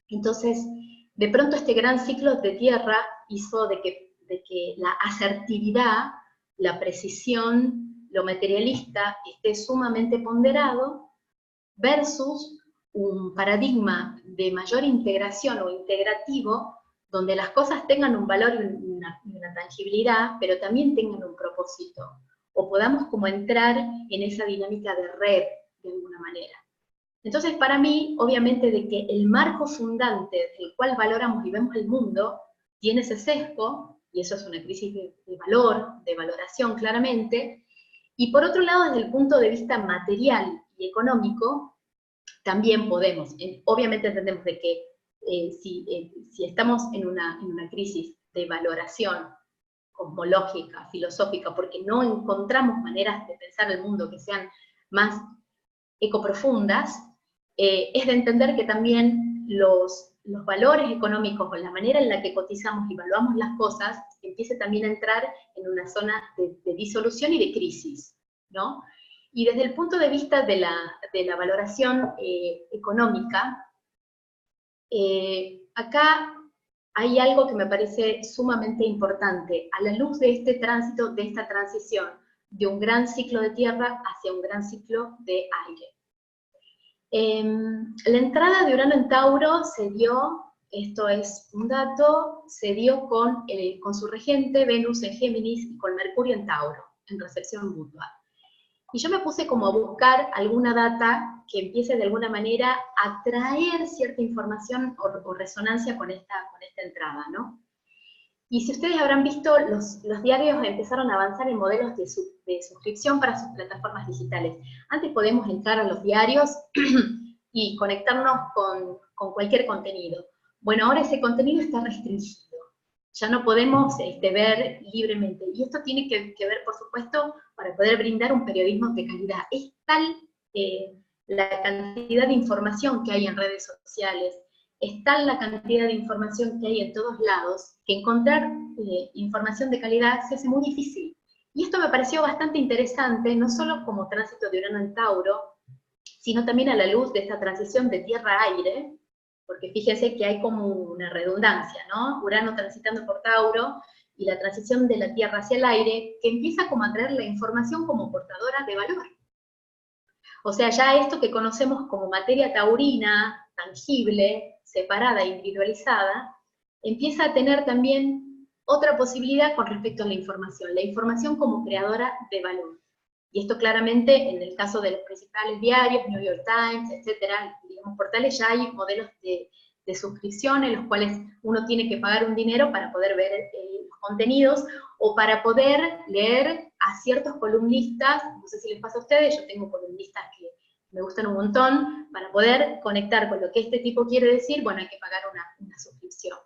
Entonces, de pronto este gran ciclo de tierra hizo de que la asertividad, la precisión, lo materialista esté sumamente ponderado versus un paradigma de mayor integración o integrativo, donde las cosas tengan un valor y una tangibilidad, pero también tengan un propósito, o podamos como entrar en esa dinámica de red, de alguna manera. Entonces, para mí, obviamente, de que el marco fundante del cual valoramos y vemos el mundo, tiene ese sesgo, y eso es una crisis de valor, de valoración claramente, y por otro lado, desde el punto de vista material y económico, también podemos, obviamente entendemos de que si estamos en una crisis de valoración cosmológica, filosófica, porque no encontramos maneras de pensar el mundo que sean más ecoprofundas, es de entender que también los valores económicos o la manera en la que cotizamos y evaluamos las cosas empiece también a entrar en una zona de disolución y de crisis, ¿no? Y desde el punto de vista de la valoración económica, acá hay algo que me parece sumamente importante, a la luz de este tránsito, de esta transición, de un gran ciclo de tierra hacia un gran ciclo de aire. La entrada de Urano en Tauro se dio, esto es un dato, se dio con su regente Venus en Géminis y con Mercurio en Tauro, en recepción mutua. Y yo me puse como a buscar alguna data que empiece de alguna manera a traer cierta información o resonancia con esta entrada, ¿no? Y si ustedes habrán visto, los diarios empezaron a avanzar en modelos de suscripción para sus plataformas digitales. Antes podemos entrar a los diarios y conectarnos con cualquier contenido. Bueno, ahora ese contenido está restringido. Ya no podemos ver libremente. Y esto tiene que ver, por supuesto, para poder brindar un periodismo de calidad. Es tal la cantidad de información que hay en redes sociales, es tal la cantidad de información que hay en todos lados, que encontrar información de calidad se hace muy difícil. Y esto me pareció bastante interesante, no solo como tránsito de Urano en Tauro, sino también a la luz de esta transición de tierra a aire, porque fíjense que hay como una redundancia, ¿no? Urano transitando por Tauro, y la transición de la tierra hacia el aire, que empieza como a traer la información como portadora de valor. O sea, ya esto que conocemos como materia taurina, tangible, separada, individualizada, empieza a tener también otra posibilidad con respecto a la información como creadora de valor. Y esto claramente, en el caso de los principales diarios, New York Times, etcétera, digamos, portales, ya hay modelos de suscripción en los cuales uno tiene que pagar un dinero para poder ver los contenidos, o para poder leer a ciertos columnistas. No sé si les pasa a ustedes, yo tengo columnistas que me gustan un montón. Para poder conectar con lo que este tipo quiere decir, bueno, hay que pagar una suscripción.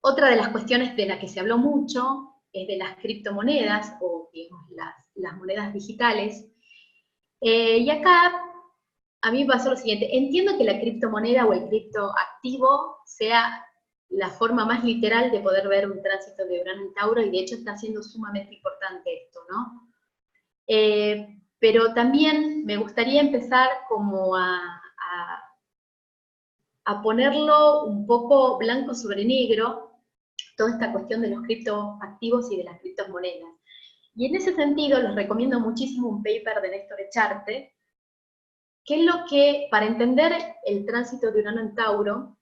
Otra de las cuestiones de la que se habló mucho es de las criptomonedas, o digamos, las monedas digitales. Y acá a mí me pasó lo siguiente: entiendo que la criptomoneda o el criptoactivo sea la forma más literal de poder ver un tránsito de Urano en Tauro, y de hecho está siendo sumamente importante esto, ¿no? Pero también me gustaría empezar como a ponerlo un poco blanco sobre negro, toda esta cuestión de los criptoactivos y de las criptomonedas. Y en ese sentido les recomiendo muchísimo un paper de Néstor Echarte, que es lo que, para entender el tránsito de Urano en Tauro,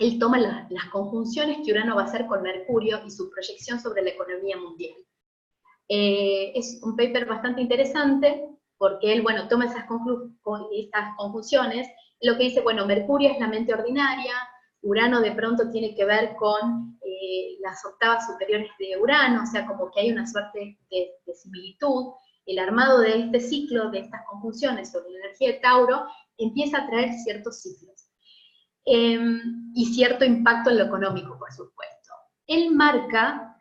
él toma las conjunciones que Urano va a hacer con Mercurio y su proyección sobre la economía mundial. Es un paper bastante interesante, porque él, bueno, toma estas conjunciones, lo que dice, bueno, Mercurio es la mente ordinaria, Urano de pronto tiene que ver con las octavas superiores de Urano, o sea, como que hay una suerte de similitud. El armado de este ciclo, de estas conjunciones sobre la energía de Tauro, empieza a traer ciertos ciclos. Y cierto impacto en lo económico, por supuesto. Él marca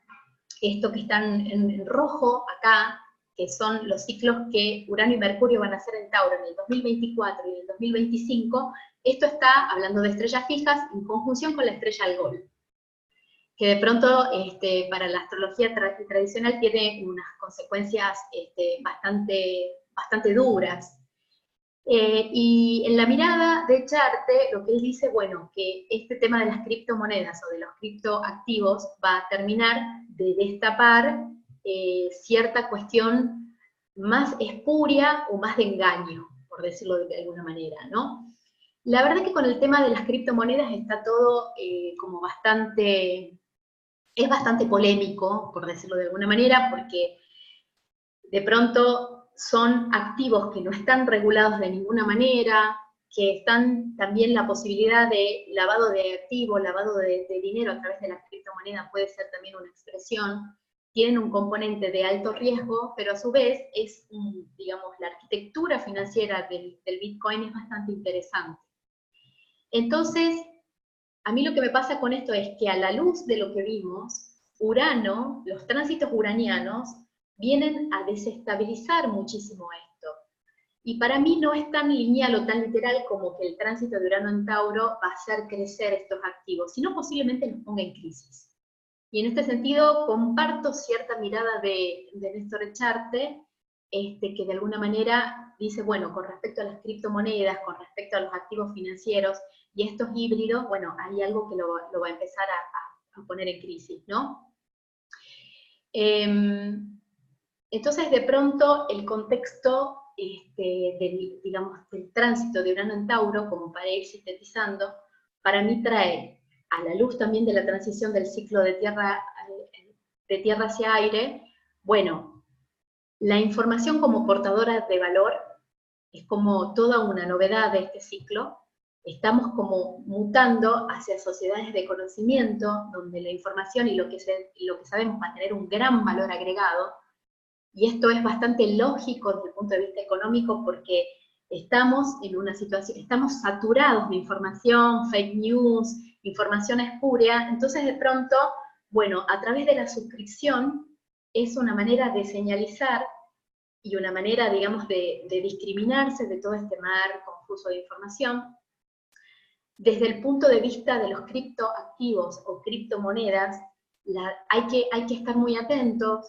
esto que están en rojo acá, que son los ciclos que Urano y Mercurio van a hacer en Tauro en el 2024 y en el 2025. Esto está, hablando de estrellas fijas, en conjunción con la estrella Algol, que de pronto para la astrología tradicional tiene unas consecuencias bastante duras. Y en la mirada de Echarte, lo que él dice, bueno, que este tema de las criptomonedas o de los criptoactivos va a terminar de destapar cierta cuestión más espuria o más de engaño, por decirlo de alguna manera, ¿no? La verdad que con el tema de las criptomonedas está todo como es bastante polémico, por decirlo de alguna manera, porque de pronto son activos que no están regulados de ninguna manera, que están también la posibilidad de lavado de activos, lavado de dinero a través de la criptomoneda puede ser también una expresión, tienen un componente de alto riesgo, pero a su vez es, digamos, la arquitectura financiera del Bitcoin es bastante interesante. Entonces, a mí lo que me pasa con esto es que a la luz de lo que vimos, Urano, los tránsitos uranianos, vienen a desestabilizar muchísimo esto. Y para mí no es tan lineal o tan literal como que el tránsito de Urano en Tauro va a hacer crecer estos activos, sino posiblemente los ponga en crisis. Y en este sentido comparto cierta mirada de Néstor Echarte, que de alguna manera dice, bueno, con respecto a las criptomonedas, con respecto a los activos financieros y estos híbridos, bueno, hay algo que lo va a empezar a poner en crisis, ¿no? Entonces, de pronto, el contexto del tránsito de Urano en Tauro, como para ir sintetizando, para mí trae, a la luz también de la transición del ciclo de tierra hacia aire, Bueno, la información como portadora de valor es como toda una novedad de este ciclo. Estamos como mutando hacia sociedades de conocimiento, donde la información y lo que sabemos va a tener un gran valor agregado, y esto es bastante lógico desde el punto de vista económico, porque estamos en una situación, estamos saturados de información, fake news, información espuria, entonces de pronto, bueno, a través de la suscripción es una manera de señalizar y una manera, digamos, de discriminarse de todo este mar confuso de información. Desde el punto de vista de los criptoactivos o criptomonedas, hay que estar muy atentos,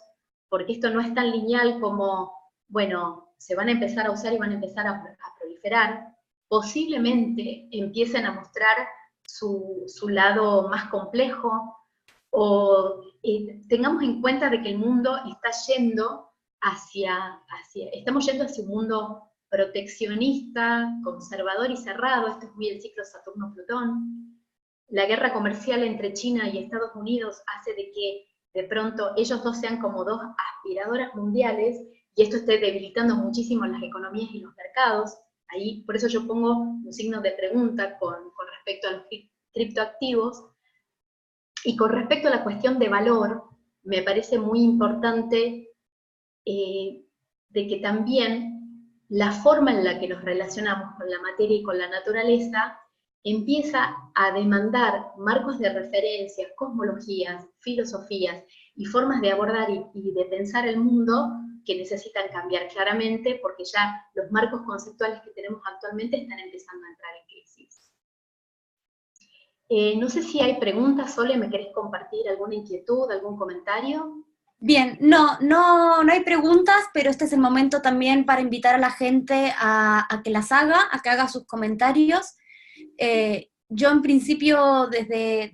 porque esto no es tan lineal como, bueno, se van a empezar a usar y van a empezar a proliferar. Posiblemente empiecen a mostrar su lado más complejo, o tengamos en cuenta de que el mundo está yendo estamos yendo hacia un mundo proteccionista, conservador y cerrado. Esto es muy el ciclo Saturno-Plutón. La guerra comercial entre China y Estados Unidos hace de que de pronto ellos dos sean como dos aspiradoras mundiales, y esto esté debilitando muchísimo las economías y los mercados. Ahí, por eso yo pongo un signo de pregunta con respecto a los criptoactivos. Y con respecto a la cuestión de valor, me parece muy importante de que también la forma en la que nos relacionamos con la materia y con la naturaleza empieza a demandar marcos de referencia, cosmologías, filosofías y formas de abordar y de pensar el mundo que necesitan cambiar claramente, porque ya los marcos conceptuales que tenemos actualmente están empezando a entrar en crisis. No sé si hay preguntas, Sole, ¿me querés compartir alguna inquietud, algún comentario? Bien, no hay preguntas, pero este es el momento también para invitar a la gente a que las haga, a que haga sus comentarios. Yo en principio, desde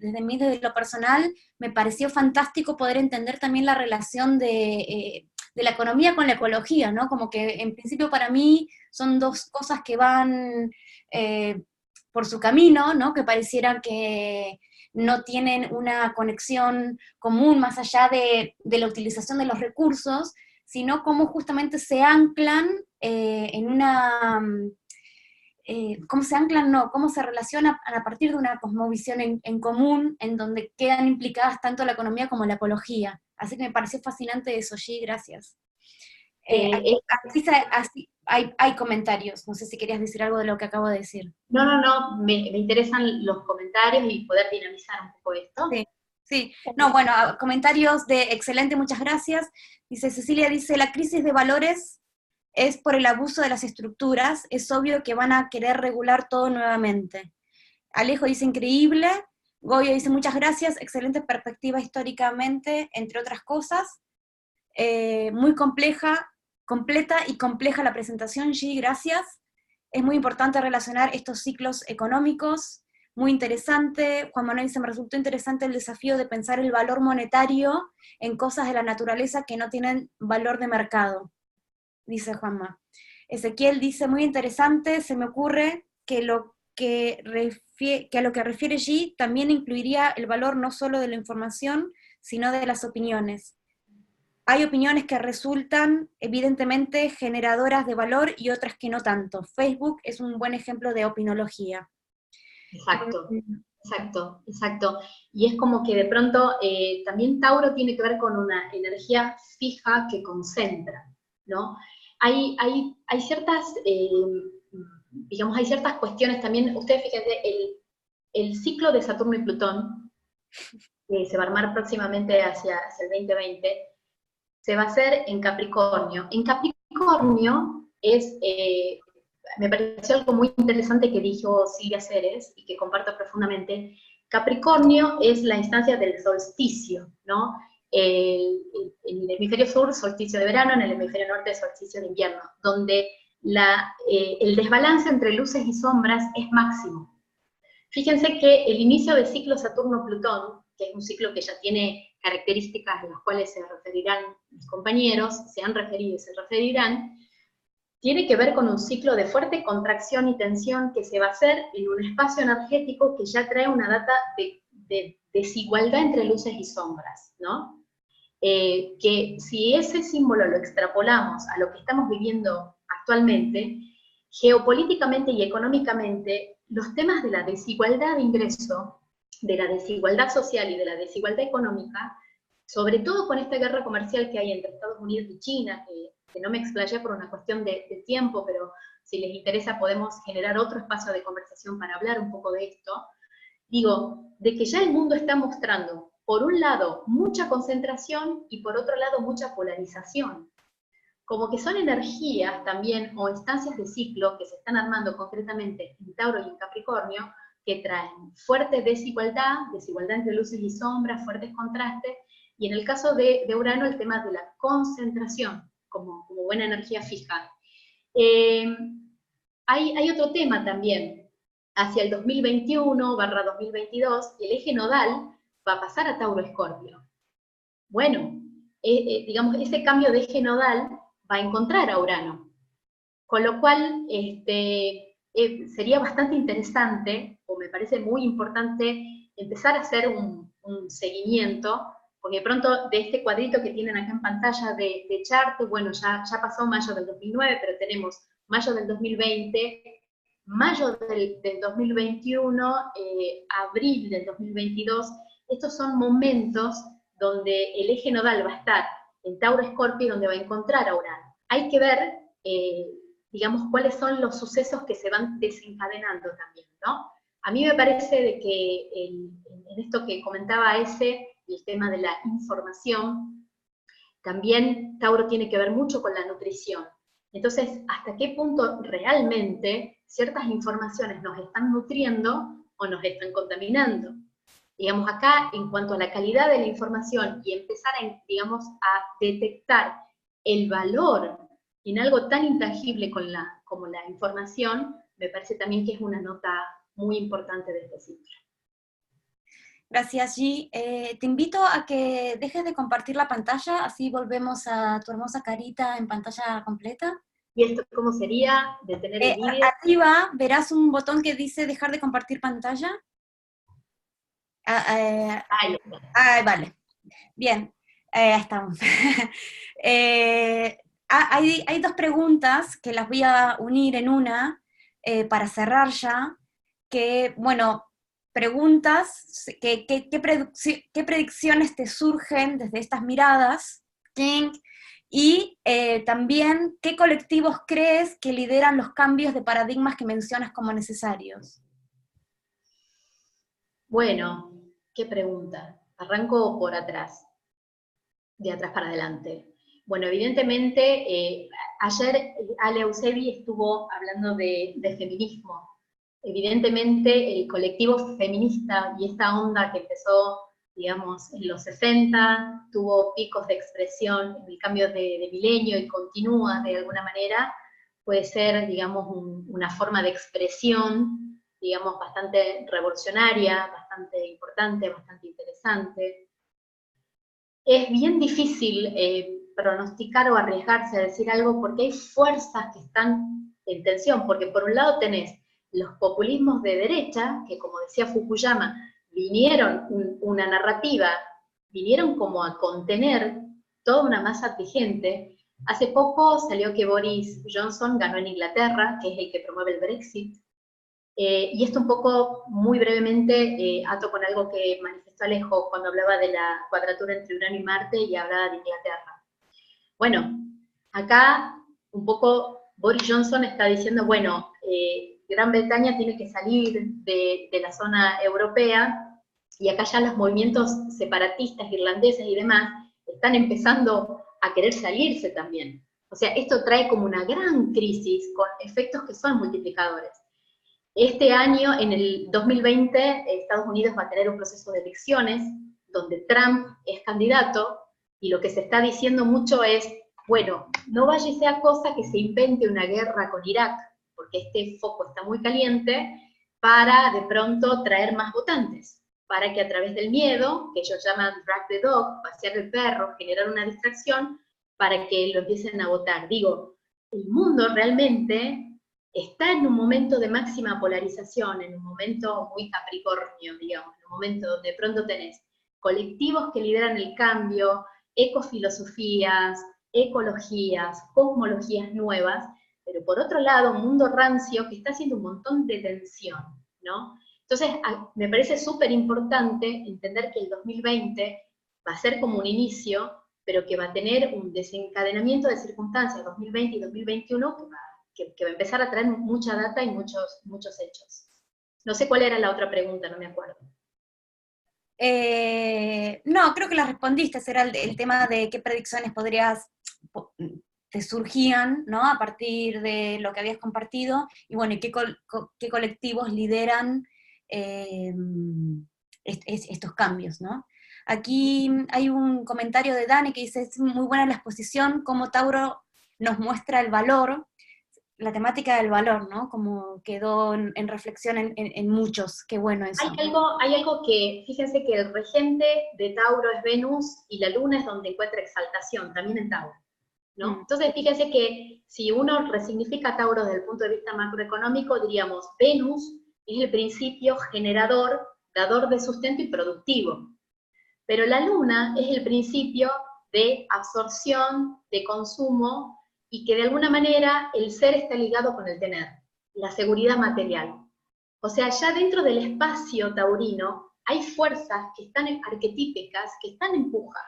lo personal, me pareció fantástico poder entender también la relación de la economía con la ecología, ¿no? Como que en principio para mí son dos cosas que van por su camino, ¿no? Que parecieran que no tienen una conexión común más allá de la utilización de los recursos, sino cómo justamente se anclan en una... cómo se anclan, no, cómo se relacionan a partir de una cosmovisión en común, en donde quedan implicadas tanto la economía como la ecología. Así que me pareció fascinante eso, G, gracias. Hay comentarios, no sé si querías decir algo de lo que acabo de decir. No, me interesan los comentarios y poder dinamizar un poco esto. Sí. No, bueno, comentarios de excelente, muchas gracias. Dice Cecilia, la crisis de valores es por el abuso de las estructuras, es obvio que van a querer regular todo nuevamente. Alejo dice increíble. Goyo dice muchas gracias, excelente perspectiva históricamente, entre otras cosas. Muy completa y compleja la presentación, G, gracias. Es muy importante relacionar estos ciclos económicos, muy interesante. Juan Manuel dice, me resultó interesante el desafío de pensar el valor monetario en cosas de la naturaleza que no tienen valor de mercado, dice Juanma. Ezequiel dice, muy interesante, se me ocurre que a lo que refiere G también incluiría el valor no solo de la información, sino de las opiniones. Hay opiniones que resultan evidentemente generadoras de valor y otras que no tanto. Facebook es un buen ejemplo de opinología. Exacto. Y es como que de pronto también Tauro tiene que ver con una energía fija que concentra, ¿no? Hay ciertas, digamos, hay ciertas cuestiones también. Ustedes fíjense, el ciclo de Saturno y Plutón, que se va a armar próximamente hacia el 2020, se va a hacer en Capricornio. En Capricornio me pareció algo muy interesante que dijo Silvia Ceres, y que comparto profundamente. Capricornio es la instancia del solsticio, ¿no? En el hemisferio sur, solsticio de verano; en el hemisferio norte, solsticio de invierno, donde el desbalance entre luces y sombras es máximo. Fíjense que el inicio del ciclo Saturno-Plutón, que es un ciclo que ya tiene características a las cuales se referirán mis compañeros, se han referido y se referirán, tiene que ver con un ciclo de fuerte contracción y tensión que se va a hacer en un espacio energético que ya trae una data de desigualdad entre luces y sombras, ¿no? que si ese símbolo lo extrapolamos a lo que estamos viviendo actualmente, geopolíticamente y económicamente, los temas de la desigualdad de ingreso, de la desigualdad social y de la desigualdad económica, sobre todo con esta guerra comercial que hay entre Estados Unidos y China, que no me explayé por una cuestión de tiempo, pero si les interesa podemos generar otro espacio de conversación para hablar un poco de esto. Digo, de que ya el mundo está mostrando, por un lado, mucha concentración y por otro lado, mucha polarización. Como que son energías también, o instancias de ciclo que se están armando concretamente en Tauro y en Capricornio, que traen fuerte desigualdad, desigualdad entre luces y sombras, fuertes contrastes, y en el caso de Urano el tema de la concentración, como buena energía fija. Hay otro tema también, hacia el 2021/2022, el eje nodal va a pasar a Tauro-Escorpio. Bueno, digamos, ese cambio de eje nodal va a encontrar a Urano, con lo cual sería bastante interesante, o me parece muy importante, empezar a hacer un seguimiento, porque de pronto de este cuadrito que tienen acá en pantalla de chart, bueno, ya pasó mayo del 2009, pero tenemos mayo del 2020, mayo del 2021, abril del 2022, estos son momentos donde el eje nodal va a estar en Tauro-Escorpio, donde va a encontrar a Urano. Hay que ver, digamos, cuáles son los sucesos que se van desencadenando también, ¿no? A mí me parece de que en esto que comentaba el tema de la información, también Tauro tiene que ver mucho con la nutrición. Entonces, ¿hasta qué punto realmente ciertas informaciones nos están nutriendo o nos están contaminando? Digamos, acá, en cuanto a la calidad de la información y empezar digamos, a detectar el valor en algo tan intangible como la información, me parece también que es una nota muy importante de este ciclo. Gracias, Gi. Te invito a que dejes de compartir la pantalla, así volvemos a tu hermosa carita en pantalla completa. ¿Y esto cómo sería? ¿Detener el vídeo? Arriba verás un botón que dice dejar de compartir pantalla. Vale. Bien, estamos. Hay dos preguntas que las voy a unir en una para cerrar ya, que, bueno, preguntas, ¿qué predicciones te surgen desde estas miradas, King? Y también, ¿qué colectivos crees que lideran los cambios de paradigmas que mencionas como necesarios? Bueno, qué pregunta. Arranco por atrás, de atrás para adelante. Bueno, evidentemente, ayer Ale Ausebi estuvo hablando de feminismo. Evidentemente, el colectivo feminista y esta onda que empezó, digamos, en los 60, tuvo picos de expresión en el cambio de milenio y continúa de alguna manera, puede ser, digamos, una forma de expresión, digamos, bastante revolucionaria, bastante importante, bastante interesante. Es bien difícil pronosticar o arriesgarse a decir algo porque hay fuerzas que están en tensión, porque por un lado tenés los populismos de derecha, que como decía Fukuyama, vinieron una narrativa, vinieron como a contener toda una masa de gente. Hace poco salió que Boris Johnson ganó en Inglaterra, que es el que promueve el Brexit, y esto un poco, muy brevemente, ato con algo que manifestó Alejo cuando hablaba de la cuadratura entre Urano y Marte y hablaba de Inglaterra. Bueno, acá un poco Boris Johnson está diciendo, bueno, Gran Bretaña tiene que salir de la zona europea, y acá ya los movimientos separatistas irlandeses y demás están empezando a querer salirse también. O sea, esto trae como una gran crisis con efectos que son multiplicadores. Este año, en el 2020, Estados Unidos va a tener un proceso de elecciones donde Trump es candidato, y lo que se está diciendo mucho es, bueno, no vaya y sea cosa que se invente una guerra con Irak, porque este foco está muy caliente, para de pronto traer más votantes, para que a través del miedo, que ellos llaman drag the dog, pasear el perro, generar una distracción, para que lo empiecen a votar. Digo, el mundo realmente está en un momento de máxima polarización, en un momento muy capricornio, digamos, en un momento donde de pronto tenés colectivos que lideran el cambio, ecofilosofías, ecologías, cosmologías nuevas, pero por otro lado, un mundo rancio que está haciendo un montón de tensión, ¿no? Entonces, me parece súper importante entender que el 2020 va a ser como un inicio, pero que va a tener un desencadenamiento de circunstancias 2020 y 2021 que va a empezar a traer mucha data y muchos hechos. No sé cuál era la otra pregunta, no me acuerdo. No, creo que la respondiste, ese era el tema de qué predicciones te surgían, ¿no? A partir de lo que habías compartido, y bueno, y qué colectivos lideran estos cambios, ¿no? Aquí hay un comentario de Dani que dice, es muy buena la exposición, cómo Tauro nos muestra el valor, la temática del valor, ¿no? Como quedó en reflexión en muchos, qué bueno eso. Hay algo que, fíjense que el regente de Tauro es Venus, y la luna es donde encuentra exaltación, también en Tauro, ¿no? Entonces fíjense que si uno resignifica Tauro desde el punto de vista macroeconómico, diríamos, Venus es el principio generador, dador de sustento y productivo. Pero la luna es el principio de absorción, de consumo, y que de alguna manera el ser está ligado con el tener, la seguridad material. O sea, ya dentro del espacio taurino hay fuerzas que están arquetípicas, que están en puja.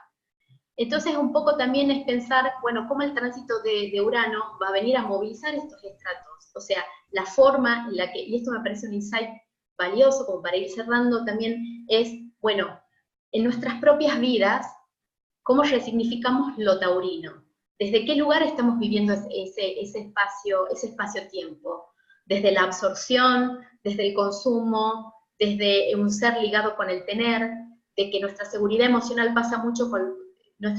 Entonces un poco también es pensar, bueno, cómo el tránsito de Urano va a venir a movilizar estos estratos. O sea, la forma en la que, y esto me parece un insight valioso como para ir cerrando también, es, bueno, en nuestras propias vidas, cómo resignificamos lo taurino. ¿Desde qué lugar estamos viviendo ese espacio-tiempo? Desde la absorción, desde el consumo, desde un ser ligado con el tener, de que nuestra seguridad emocional pasa mucho por la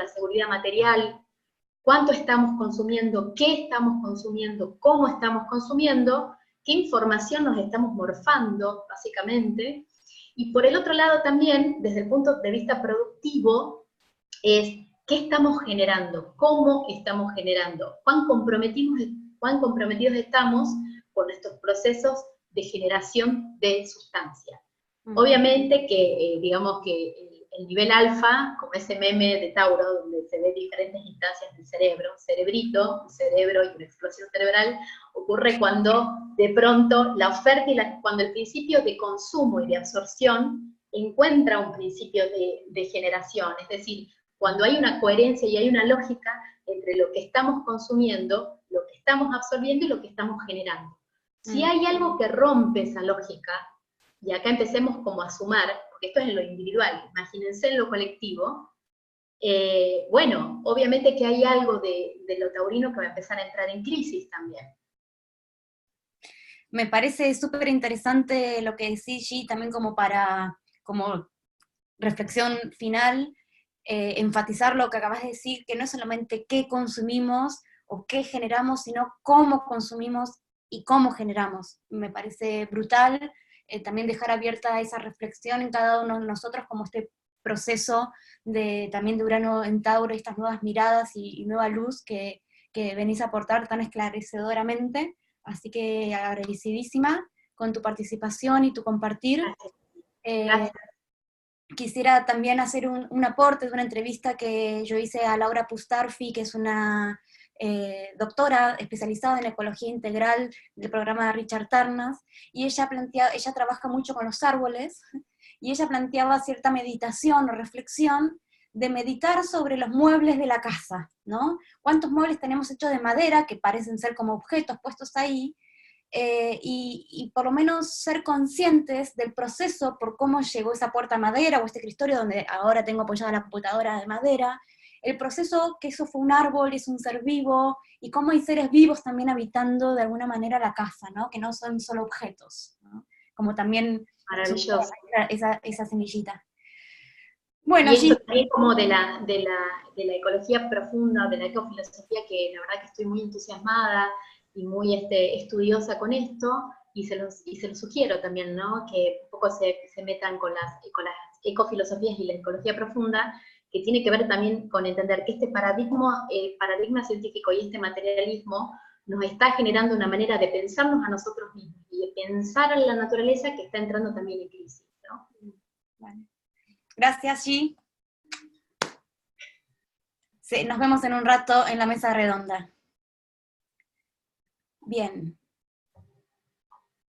seguridad material, cuánto estamos consumiendo, qué estamos consumiendo, cómo estamos consumiendo, qué información nos estamos morfando, básicamente. Y por el otro lado también, desde el punto de vista productivo, es qué estamos generando, cómo estamos generando, cuán comprometidos estamos con estos procesos de generación de sustancia. Obviamente que, digamos que el nivel alfa, como ese meme de Tauro, donde se ven diferentes instancias del cerebro, cerebrito, un cerebro y una explosión cerebral, ocurre cuando de pronto la oferta cuando el principio de consumo y de absorción encuentra un principio de generación, es decir, cuando hay una coherencia y hay una lógica entre lo que estamos consumiendo, lo que estamos absorbiendo y lo que estamos generando. Si hay algo que rompe esa lógica, y acá empecemos como a sumar, porque esto es en lo individual, imagínense en lo colectivo, bueno, obviamente que hay algo de lo taurino que va a empezar a entrar en crisis también. Me parece súper interesante lo que decís, Gi, también como reflexión final, enfatizar lo que acabas de decir, que no es solamente qué consumimos o qué generamos, sino cómo consumimos y cómo generamos. Me parece brutal también dejar abierta esa reflexión en cada uno de nosotros, como este proceso también de Urano en Tauro, estas nuevas miradas y nueva luz que venís a aportar tan esclarecedoramente. Así que agradecidísima con tu participación y tu compartir. Gracias. Quisiera también hacer un aporte de una entrevista que yo hice a Laura Pustarfi, que es una doctora especializada en ecología integral del programa de Richard Tarnas, y ella trabaja mucho con los árboles, y ella planteaba cierta meditación o reflexión de meditar sobre los muebles de la casa, ¿no? ¿Cuántos muebles tenemos hechos de madera que parecen ser como objetos puestos ahí? Y por lo menos ser conscientes del proceso por cómo llegó esa puerta de madera o este escritorio donde ahora tengo apoyada la computadora de madera, el proceso que eso fue un árbol, es un ser vivo, y cómo hay seres vivos también habitando de alguna manera la casa, ¿no? Que no son solo objetos, ¿no? Como también maravilloso. Esa semillita. Bueno, y esto también como de la ecología profunda, de la ecofilosofía, que la verdad que estoy muy entusiasmada y muy estudiosa con esto, y se los sugiero también, ¿no? Que un poco se metan con las ecofilosofías y la ecología profunda, que tiene que ver también con entender que este paradigma científico y este materialismo nos está generando una manera de pensarnos a nosotros mismos y de pensar en la naturaleza que está entrando también en crisis, ¿no? Vale. Gracias, Gi. Sí, nos vemos en un rato en la mesa redonda. Bien.